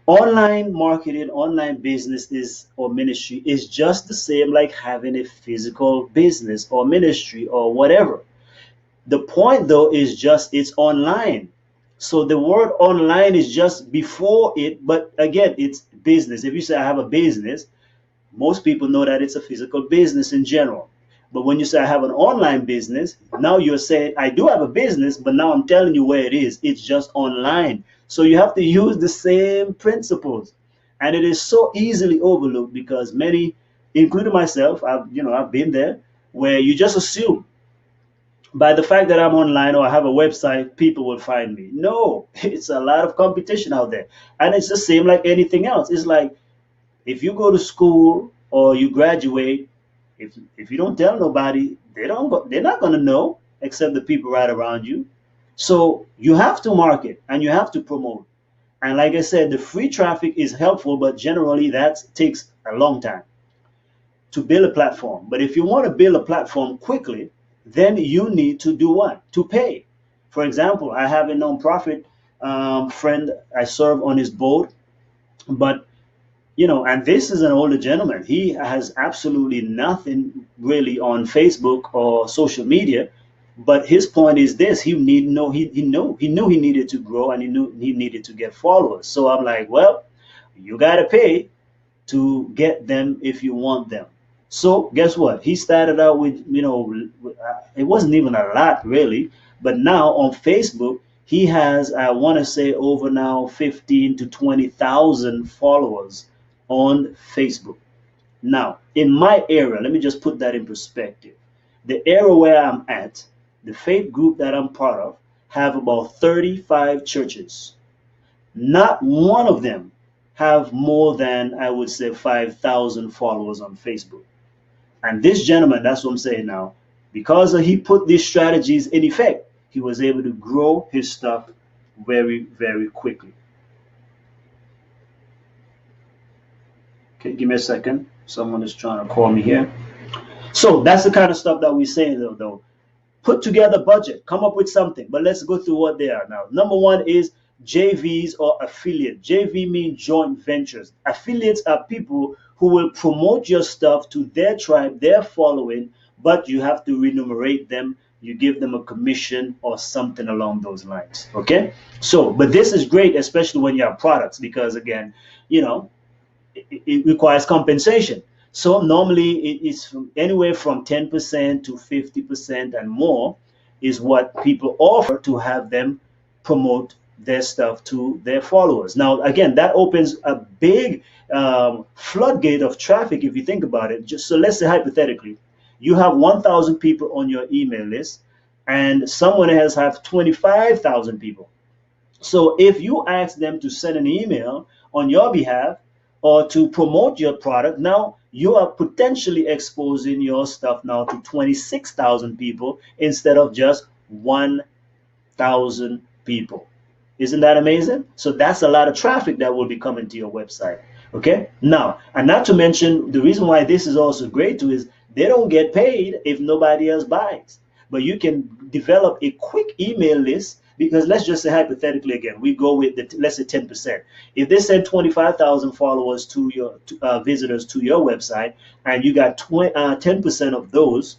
online marketing, online business or ministry is just the same like having a physical business or ministry or whatever. The point though is just it's online. So the word online is just before it, but again, it's business. If you say I have a business, most people know that it's a physical business in general. But when you say I have an online business, now you're saying I do have a business, but now I'm telling you where it is. It's just online. So you have to use the same principles. And it is so easily overlooked because many, including myself, I've been there, where you just assume by the fact that I'm online or I have a website, people will find me. No, it's a lot of competition out there. And it's the same like anything else. It's like if you go to school or you graduate, if you don't tell nobody, they're not going to know except the people right around you. So you have to market and you have to promote. And like I said, the free traffic is helpful, but generally that takes a long time to build a platform. But if you want to build a platform quickly, then you need to do what? To pay. For example, I have a nonprofit friend. I serve on his board, but And this is an older gentleman. He has absolutely nothing really on Facebook or social media. But his point is this: he knew he needed to grow, and he knew he needed to get followers. So I'm like, well, you gotta pay to get them if you want them. So guess what? He started out with, it wasn't even a lot really, but now on Facebook, he has, I want to say, over now 15 to 20,000 followers on Facebook. Now, in my area, let me just put that in perspective. The area where I'm at, the faith group that I'm part of, have about 35 churches. Not one of them have more than, I would say, 5,000 followers on Facebook. And this gentleman, that's what I'm saying now, because he put these strategies in effect, he was able to grow his stuff very, very quickly. Okay, give me a second. Someone is trying to call me here. So that's the kind of stuff that we're saying, though. Put together a budget, come up with something, but let's go through what they are now. Number one is JVs or affiliate. JV means joint ventures. Affiliates are people who will promote your stuff to their tribe, their following, but you have to remunerate them. You give them a commission or something along those lines. Okay? So, but this is great, especially when you have products, because again, it requires compensation. So normally it's anywhere from 10% to 50% and more is what people offer to have them promote their stuff to their followers. Now, again, that opens a big floodgate of traffic if you think about it. Just so let's say hypothetically, you have 1,000 people on your email list and someone else has 25,000 people. So if you ask them to send an email on your behalf or to promote your product, now you are potentially exposing your stuff now to 26,000 people instead of just 1,000 people. Isn't that amazing? So that's a lot of traffic that will be coming to your website. Okay. Now, and not to mention, the reason why this is also great too is they don't get paid if nobody else buys. But you can develop a quick email list, because let's just say hypothetically again, we go with let's say 10%. If they send 25,000 followers to your visitors to your website, and you got 10% of those,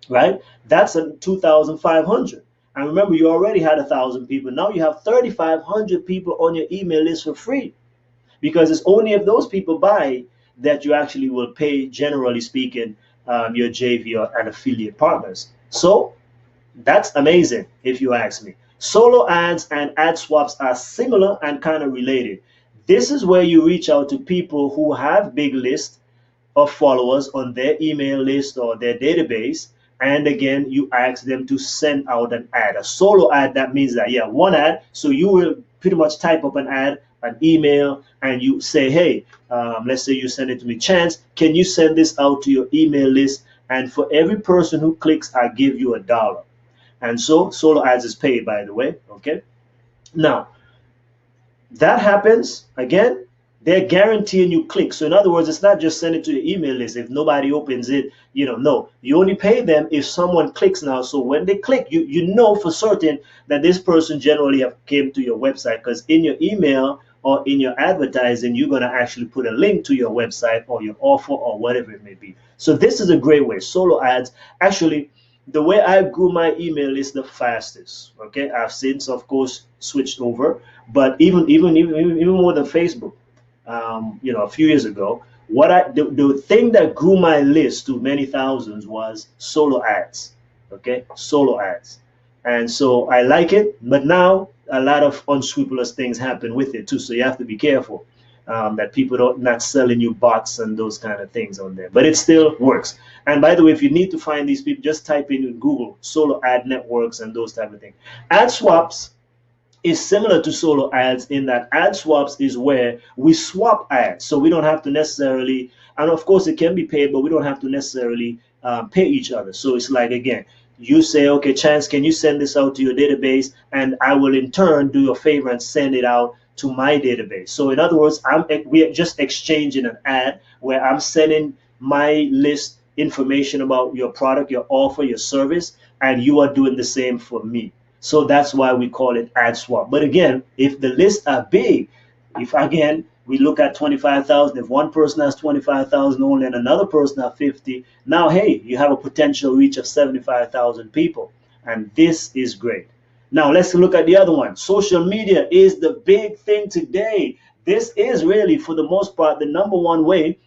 right? That's a 2,500. And remember, you already had 1,000 people. Now you have 3,500 people on your email list for free, because it's only if those people buy that you actually will pay, generally speaking, your JV or an affiliate partners. So that's amazing if you ask me. Solo ads and ad swaps are similar and kind of related. This is where you reach out to people who have big lists of followers on their email list or their database. And again, you ask them to send out an ad. A solo ad, that means that, yeah, one ad. So you will pretty much type up an ad, an email, and you say, hey, let's say you send it to me, Chance, can you send this out to your email list? And for every person who clicks, I give you $1. And so solo ads is paid, by the way. Okay. Now, that happens again, they're guaranteeing you clicks. So in other words, it's not just send it to your email list. If nobody opens it, no, you only pay them if someone clicks now. So when they click, you know for certain that this person generally have came to your website, because in your email or in your advertising, you're going to actually put a link to your website or your offer or whatever it may be. So this is a great way. Solo ads, actually, the way I grew my email list the fastest. Okay, I've since, of course, switched over, but even more than Facebook. A few years ago, the thing that grew my list to many thousands was solo ads. Okay, solo ads, and so I like it. But now a lot of unscrupulous things happen with it too, so you have to be careful that people not selling you bots and those kind of things on there. But it still works. And by the way, if you need to find these people, just type in Google solo ad networks and those type of things. Ad swaps is similar to solo ads in that ad swaps is where we swap ads. So we don't have to necessarily, and of course it can be paid, but we don't have to necessarily pay each other. So it's like, again, you say, okay, Chance, can you send this out to your database? And I will in turn do you a favor and send it out to my database. So in other words, we're just exchanging an ad where I'm sending my list information about your product, your offer, your service, and you are doing the same for me. So that's why we call it ad swap. But again, if the lists are big, if again we look at 25,000. If one person has 25,000 only and another person has 50, now, hey, you have a potential reach of 75,000 people. And this is great. Now, let's look at the other one. Social media is the big thing today. This is really, for the most part, the number one way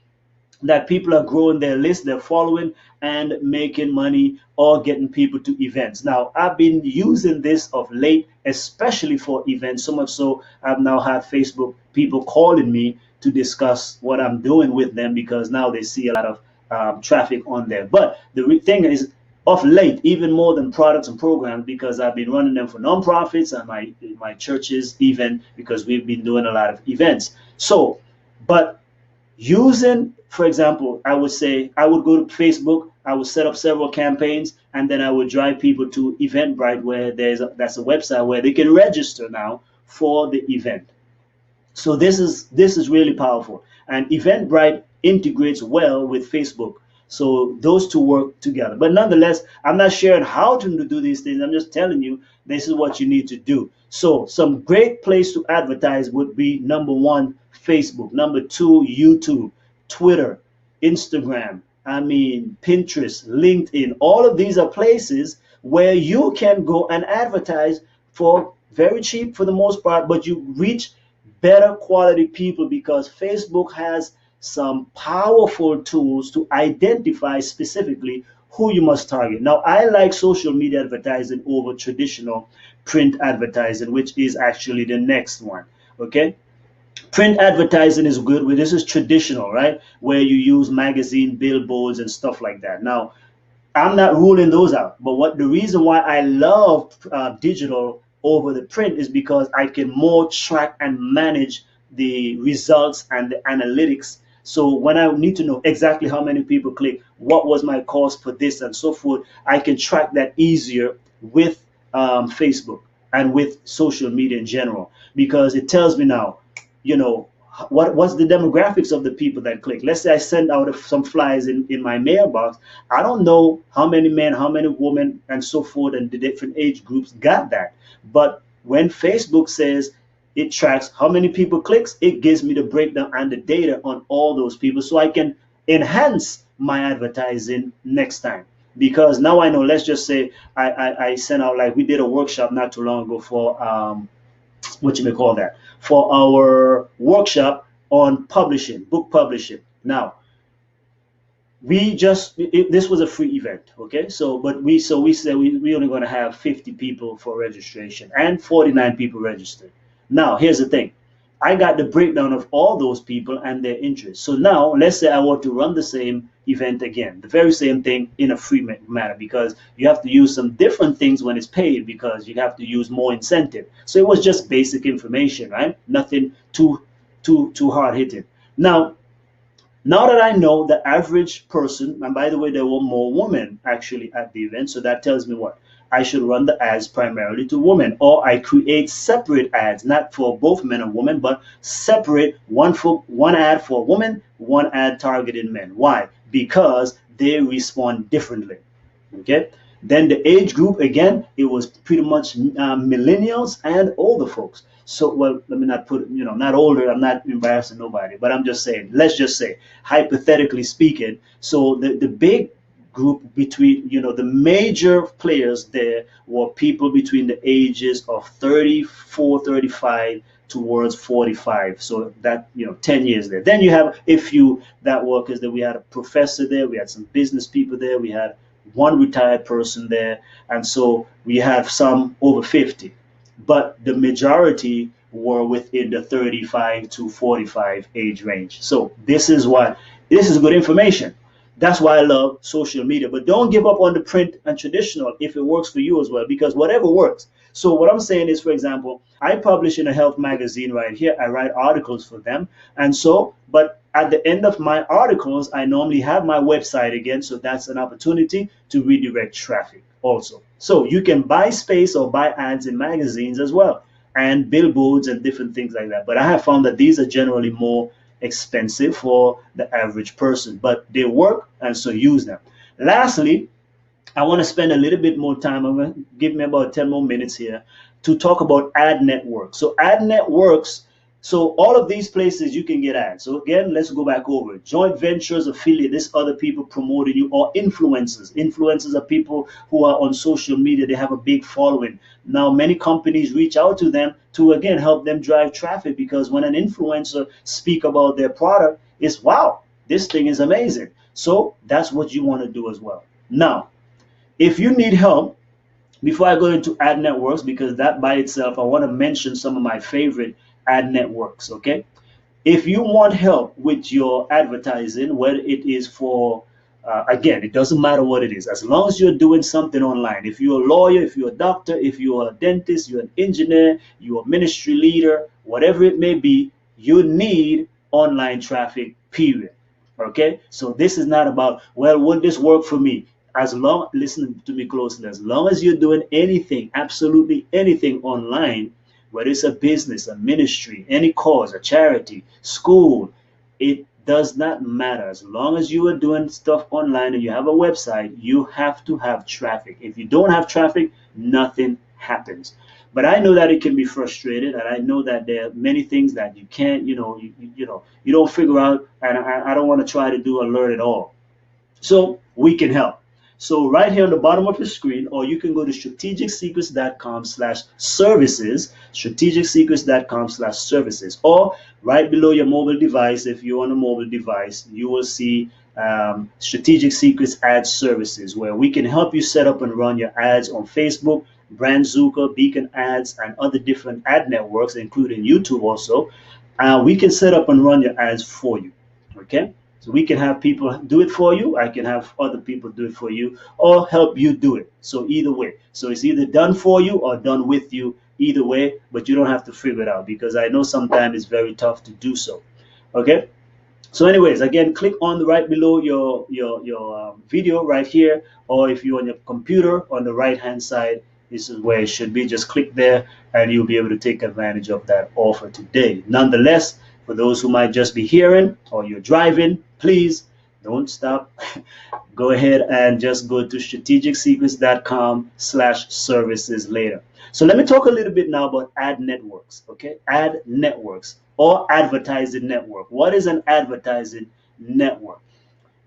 that people are growing their list, their following, and making money or getting people to events. Now, I've been using this of late, especially for events, so much so I've now had Facebook people calling me to discuss what I'm doing with them because now they see a lot of traffic on there. But the thing is, of late, even more than products and programs, because I've been running them for nonprofits and my churches, even because we've been doing a lot of events. So, but using, for example, I would say I would go to Facebook, I would set up several campaigns, and then I would drive people to Eventbrite, where that's a website where they can register now for the event. So this is really powerful, and Eventbrite integrates well with Facebook. So those two work together. But nonetheless, I'm not sharing how to do these things. I'm just telling you this is what you need to do. So some great place to advertise would be number one, Facebook. Number two, YouTube, Twitter, Instagram, Pinterest, LinkedIn. All of these are places where you can go and advertise for very cheap for the most part, but you reach better quality people because Facebook has some powerful tools to identify specifically who you must target. Now, I like social media advertising over traditional print advertising, which is actually the next one. Okay. Print advertising is good. This is traditional, right? Where you use magazine, billboards, and stuff like that. Now, I'm not ruling those out, but the reason why I love digital over the print is because I can more track and manage the results and the analytics. So when I need to know exactly how many people click, what was my cost for this and so forth, I can track that easier with Facebook and with social media in general, because it tells me now, what's the demographics of the people that click. Let's say I send out some flyers in my mailbox. I don't know how many men, how many women, and so forth, and the different age groups got that. But when Facebook says it tracks how many people clicks, it gives me the breakdown and the data on all those people, so I can enhance my advertising next time. Because now I know, let's just say I sent out, like we did a workshop not too long ago for what you may call that, for our workshop on publishing, book publishing. Now, this was a free event, okay? So we said we only going to have 50 people for registration, and 49 people registered. Now, here's the thing. I got the breakdown of all those people and their interests. So now, let's say I want to run the same event again, the very same thing in a free manner, because you have to use some different things when it's paid, because you have to use more incentive. So it was just basic information, right? Nothing too hard hitting. Now that I know the average person, and by the way, there were more women actually at the event, so that tells me what? I should run the ads primarily to women, or I create separate ads, not for both men and women, but separate, one ad for women, one ad targeting men. Why? Because they respond differently. Okay. Then the age group, again, it was pretty much millennials and older folks. So, well, let me not put, not older, I'm not embarrassing nobody, but I'm just saying, let's just say, hypothetically speaking, so the big group between, the major players there were people between the ages of 34, 35 towards 45. So that, 10 years there. Then you have a few that workers there. We had a professor there. We had some business people there. We had one retired person there. And so we have some over 50. But the majority were within the 35 to 45 age range. So this is good information. That's why I love social media. But don't give up on the print and traditional if it works for you as well, because whatever works. So what I'm saying is, for example, I publish in a health magazine right here. I write articles for them. And so, but at the end of my articles, I normally have my website again. So that's an opportunity to redirect traffic also. So you can buy space or buy ads in magazines as well, and billboards and different things like that. But I have found that these are generally more expensive for the average person, but they work, and so use them. Lastly, I want to spend a little bit more time. I'm going to give me about 10 more minutes here to talk about ad networks. So ad networks So all of these places you can get ads. So again, let's go back over it. Joint ventures, affiliate, this other people promoting you, or influencers. Influencers are people who are on social media. They have a big following. Now, many companies reach out to them to, again, help them drive traffic, because when an influencer speak about their product, it's, wow, this thing is amazing. So that's what you want to do as well. Now, if you need help, before I go into ad networks, because that by itself, I want to mention some of my favorite ad networks, okay? If you want help with your advertising, whether it is for, again, it doesn't matter what it is, as long as you're doing something online. If you're a lawyer, if you're a doctor, if you're a dentist, you're an engineer, you're a ministry leader, whatever it may be, you need online traffic, period. Okay? So this is not about, well, would this work for me? As long, listen to me closely, as long as you're doing anything, absolutely anything online, whether it's a business, a ministry, any cause, a charity, school, it does not matter. As long as you are doing stuff online and you have a website, you have to have traffic. If you don't have traffic, nothing happens. But I know that it can be frustrated, and I know that there are many things that you can't, you don't figure out, and I don't want to try to do or learn it all. So we can help. So right here on the bottom of your screen, or you can go to strategicsecrets.com/services, strategicsecrets.com/services, or right below your mobile device, if you're on a mobile device, you will see Strategic Secrets Ad Services, where we can help you set up and run your ads on Facebook, Brandzuka, Beacon Ads, and other different ad networks, including YouTube also. We can set up and run your ads for you, okay? So we can have people do it for you. I can have other people do it for you, or help you do it. So either way. So it's either done for you or done with you, either way, but you don't have to figure it out, because I know sometimes it's very tough to do so. Okay? So anyways, again, click on the right below your video right here, or if you're on your computer on the right hand side, this is where it should be. Just click there and you'll be able to take advantage of that offer today. Nonetheless, for those who might just be hearing, or you're driving, please don't stop. Go ahead and just go to strategicsecrets.com/services later. So let me talk a little bit now about ad networks, okay? Ad networks or advertising network. What is an advertising network?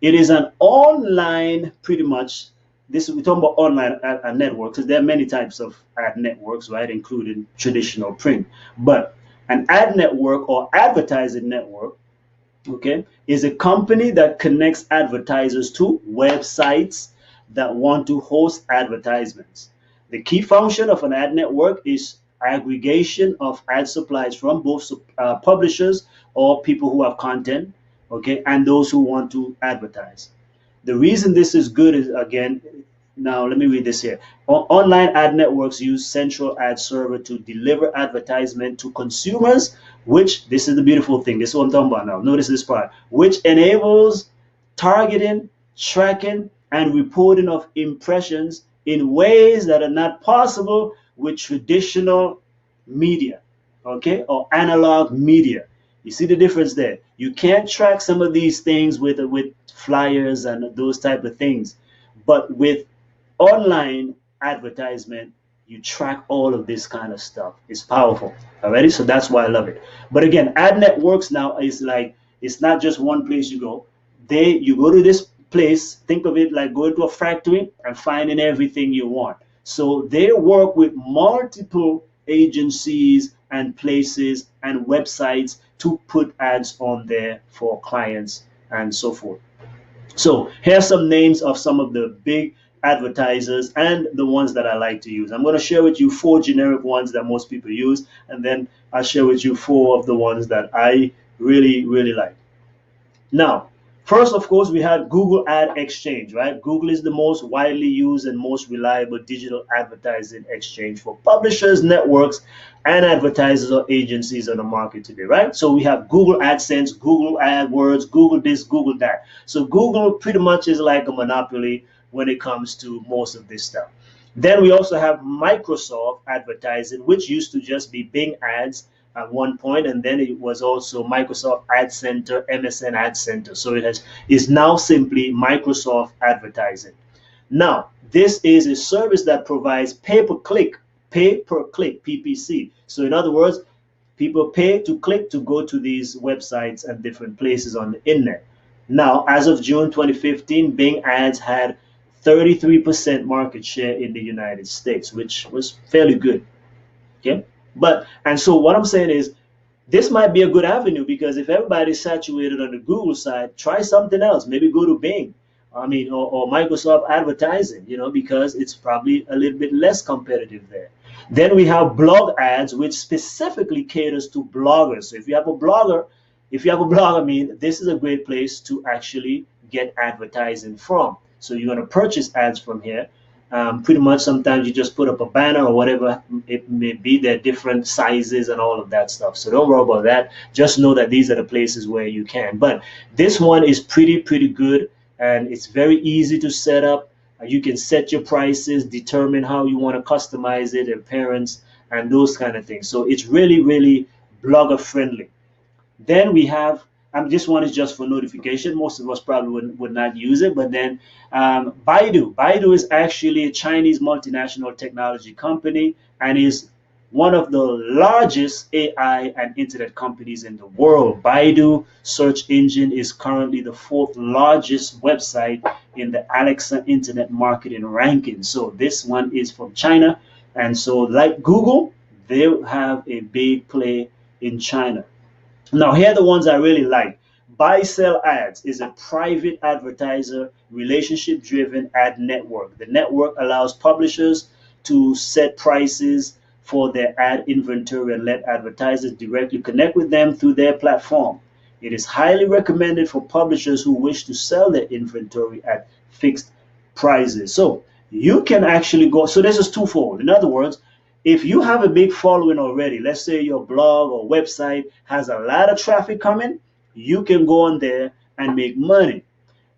It is an online, pretty much, this we're talking about online networks, because there are many types of ad networks, right, including traditional print. But an ad network or advertising network, okay, is a company that connects advertisers to websites that want to host advertisements. The key function of an ad network is aggregation of ad supplies from both publishers or people who have content, okay, and those who want to advertise. The reason this is good is, again, now let me read this here. Online ad networks use central ad server to deliver advertisement to consumers, which, this is the beautiful thing, this is what I'm talking about now. Notice this part, which enables targeting, tracking, and reporting of impressions in ways that are not possible with traditional media, okay, or analog media. You see the difference there? You can't track some of these things with flyers and those type of things, but with online advertisement, you track all of this kind of stuff. It's powerful. Already, so that's why I love it. But again, ad networks now is like, it's not just one place you go. You go to this place, think of it like going to a factory and finding everything you want. So they work with multiple agencies and places and websites to put ads on there for clients and so forth. So here's some names of some of the big advertisers and the ones that I like to use. I'm going to share with you 4 generic ones that most people use, and then I'll share with you 4 of the ones that I really, really like. Now, first, of course, we had Google Ad Exchange, right? Google is the most widely used and most reliable digital advertising exchange for publishers, networks, and advertisers or agencies on the market today, right? So we have Google AdSense, Google AdWords, Google this, Google that. So Google pretty much is like a monopoly when it comes to most of this stuff. Then we also have Microsoft Advertising, which used to just be Bing Ads at one point, and then it was also Microsoft Ad Center, MSN Ad Center. So is now simply Microsoft Advertising. Now, this is a service that provides pay-per-click, PPC. So in other words, People pay to click to go to these websites and different places on the internet. Now, as of June 2015, Bing ads had 33% market share in the United States, which was fairly good. Okay. And so what I'm saying is this might be a good avenue, because if everybody's saturated on the Google side, try something else. Maybe go to Bing, or Microsoft Advertising, because it's probably a little bit less competitive there. Then we have blog ads, which specifically caters to bloggers. So if you have a blog, this is a great place to actually get advertising from. So you're going to purchase ads from here. Pretty much sometimes you just put up a banner or whatever it may be. They're different sizes and all of that stuff. So don't worry about that. Just know that these are the places where you can. But this one is pretty good, and it's very easy to set up. You can set your prices, determine how you want to customize it, appearance, and those kind of things. So it's really blogger friendly. Then we have, this one is just for notification. Most of us probably would not use it. But then Baidu. Baidu is actually a Chinese multinational technology company and is one of the largest AI and internet companies in the world. Baidu search engine is currently the 4th largest website in the Alexa internet marketing ranking. So this one is from China. And so like Google, they have a big play in China. Now, here are the ones I really like. Buy Sell Ads is a private advertiser, relationship-driven ad network. The network allows publishers to set prices for their ad inventory and let advertisers directly connect with them through their platform. It is highly recommended for publishers who wish to sell their inventory at fixed prices. So you can actually go, so this is twofold. In other words, if you have a big following already, let's say your blog or website has a lot of traffic coming, you can go on there and make money.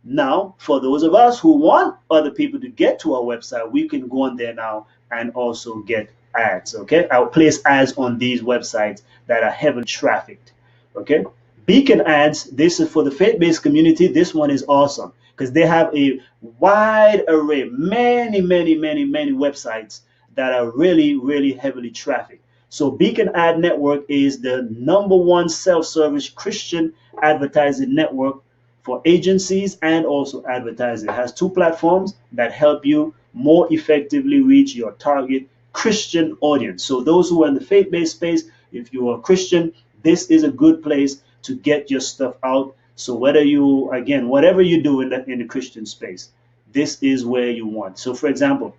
Now, for those of us who want other people to get to our website, we can go on there now and also get ads. Okay, I'll place ads on these websites that are heavily trafficked. Okay, Beacon Ads, this is for the faith-based community. This one is awesome because they have a wide array, many websites that are really heavily trafficked. So Beacon Ad Network is the #1 self-service Christian advertising network for agencies and also advertisers. It has 2 platforms that help you more effectively reach your target Christian audience. So those who are in the faith-based space, if you are a Christian, this is a good place to get your stuff out. So whether you, again, whatever you do in the Christian space, this is where you want. So for example,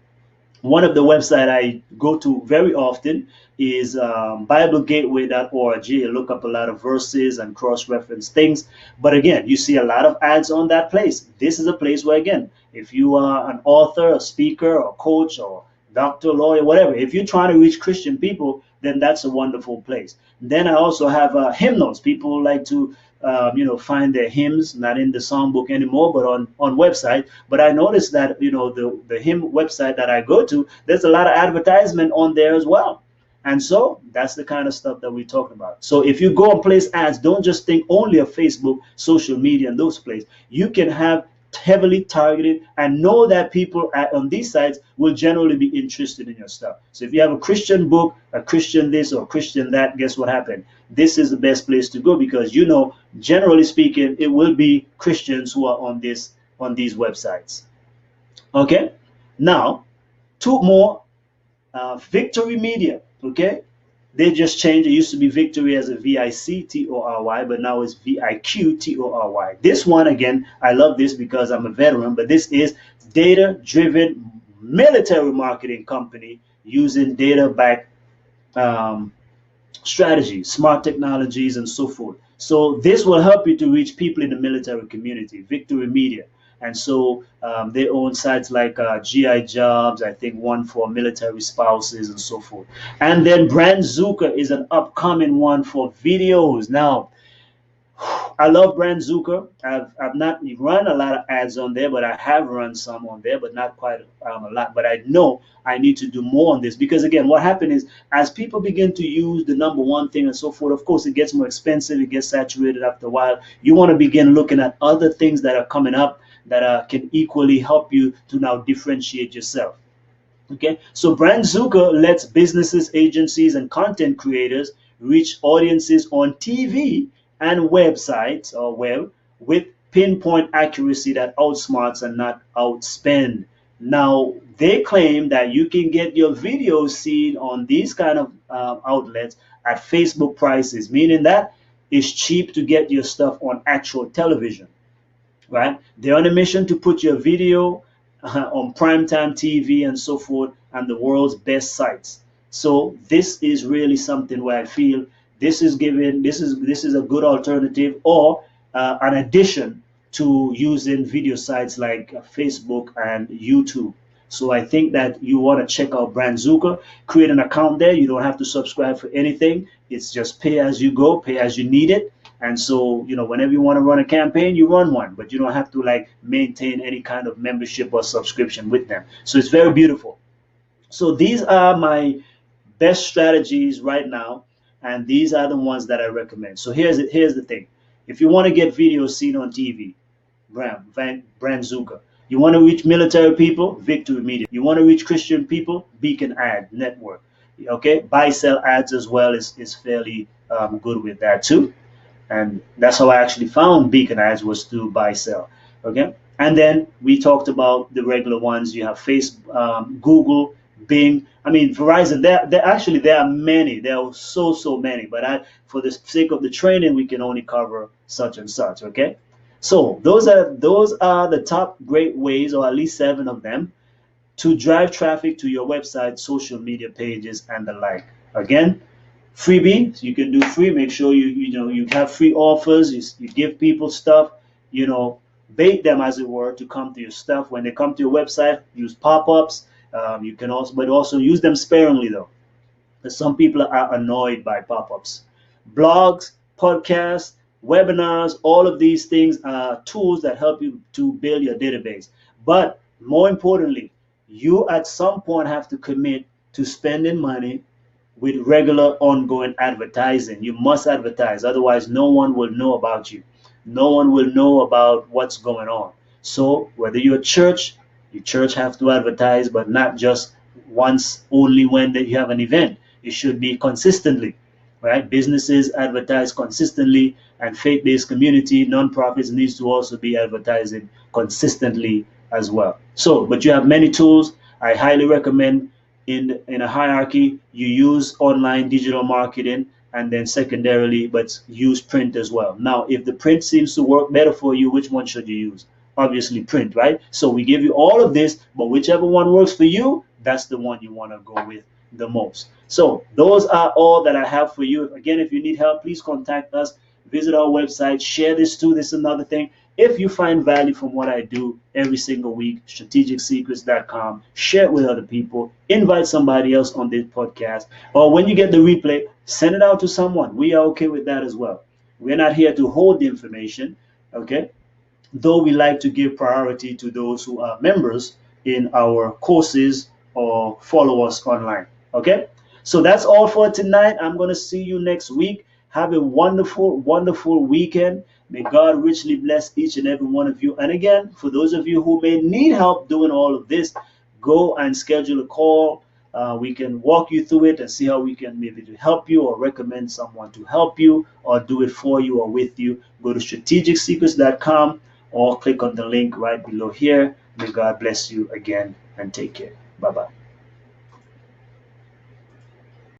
one of the websites I go to very often is BibleGateway.org. You look up a lot of verses and cross-reference things. But again, you see a lot of ads on that place. This is a place where, again, if you are an author, a speaker, or coach, or doctor, lawyer, whatever, if you're trying to reach Christian people, then that's a wonderful place. Then I also have hymnals. People like to find their hymns, not in the songbook anymore, but on website. But I noticed that, the hymn website that I go to, there's a lot of advertisement on there as well. And so that's the kind of stuff that we talk about. So if you go and place ads, don't just think only of Facebook, social media, and those places. You can have heavily targeted and know that people on these sites will generally be interested in your stuff. So if you have a Christian book, a Christian this or Christian that, guess what happened? This is the best place to go because, generally speaking, it will be Christians who are on these websites. Okay, now 2 more. Victory Media. Okay, they just changed. It used to be Victory as a VICTORY, but now it's VIQTORY. This one, again, I love this because I'm a veteran, but this is data-driven military marketing company using data-backed strategies, smart technologies, and so forth. So this will help you to reach people in the military community, Victory Media. And so they own sites like GI Jobs, I think one for military spouses and so forth. And then Brandzuka is an upcoming one for videos. Now, I love Brandzuka. I've not run a lot of ads on there, but I have run some on there, but not quite a lot. But I know I need to do more on this because, again, what happened is as people begin to use the #1 thing and so forth, of course, it gets more expensive. It gets saturated after a while. You want to begin looking at other things that are coming up that can equally help you to now differentiate yourself. Okay, so Brandzuka lets businesses, agencies, and content creators reach audiences on TV and websites or web with pinpoint accuracy that outsmarts and not outspend. Now, they claim that you can get your videos seen on these kind of outlets at Facebook prices, meaning that it's cheap to get your stuff on actual television, right? They're on a mission to put your video on primetime TV and so forth and the world's best sites. So this is really something where I feel this is a good alternative or an addition to using video sites like Facebook and YouTube. So I think that you want to check out Brandzuka, create an account there. You don't have to subscribe for anything. It's just pay as you go, pay as you need it. And so, whenever you want to run a campaign, you run one, but you don't have to like maintain any kind of membership or subscription with them. So it's very beautiful. So these are my best strategies right now, and these are the ones that I recommend. So here's the thing. If you want to get videos seen on TV, Brandzuka. You want to reach military people, Victory Media. You want to reach Christian people, Beacon Ad Network. Okay, buy sell ads as well is fairly good with that too. And that's how I actually found Beacon Ads, was through buy sell. Okay, and then we talked about the regular ones. You have Facebook, Google, Bing. I mean, Verizon. There are many. There are so many. But for the sake of the training, we can only cover such and such. Okay. So those are the top great ways, or at least 7 of them, to drive traffic to your website, social media pages, and the like. Again, freebie, you can do free. Make sure you have free offers. You give people stuff. Bait them, as it were, to come to your stuff. When they come to your website, use pop-ups. You can also use them sparingly though, because some people are annoyed by pop-ups. Blogs, podcasts, webinars, all of these things are tools that help you to build your database. But more importantly, you at some point have to commit to spending money with regular ongoing advertising. You must advertise, otherwise no one will know about you. No one will know about what's going on. So whether you're a church, your church have to advertise, but not just once only when you have an event. It should be consistently. Right? Businesses advertise consistently, and faith-based community, nonprofits needs to also be advertising consistently as well. So, but you have many tools. I highly recommend in a hierarchy, you use online digital marketing, and then secondarily, but use print as well. Now, if the print seems to work better for you, which one should you use? Obviously print, right? So we give you all of this, but whichever one works for you, that's the one you want to go with the most. So those are all that I have for you. Again, if you need help, please contact us. Visit our website. Share this too. This is another thing. If you find value from what I do every single week, strategicsecrets.com, share it with other people. Invite somebody else on this podcast. Or when you get the replay, send it out to someone. We are okay with that as well. We're not here to hold the information, okay? Though we like to give priority to those who are members in our courses or follow us online. Okay, so that's all for tonight. I'm going to see you next week. Have a wonderful, wonderful weekend. May God richly bless each and every one of you. And again, for those of you who may need help doing all of this, go and schedule a call. We can walk you through it and see how we can maybe to help you or recommend someone to help you or do it for you or with you. Go to strategicsecrets.com or click on the link right below here. May God bless you again and take care. Bye-bye.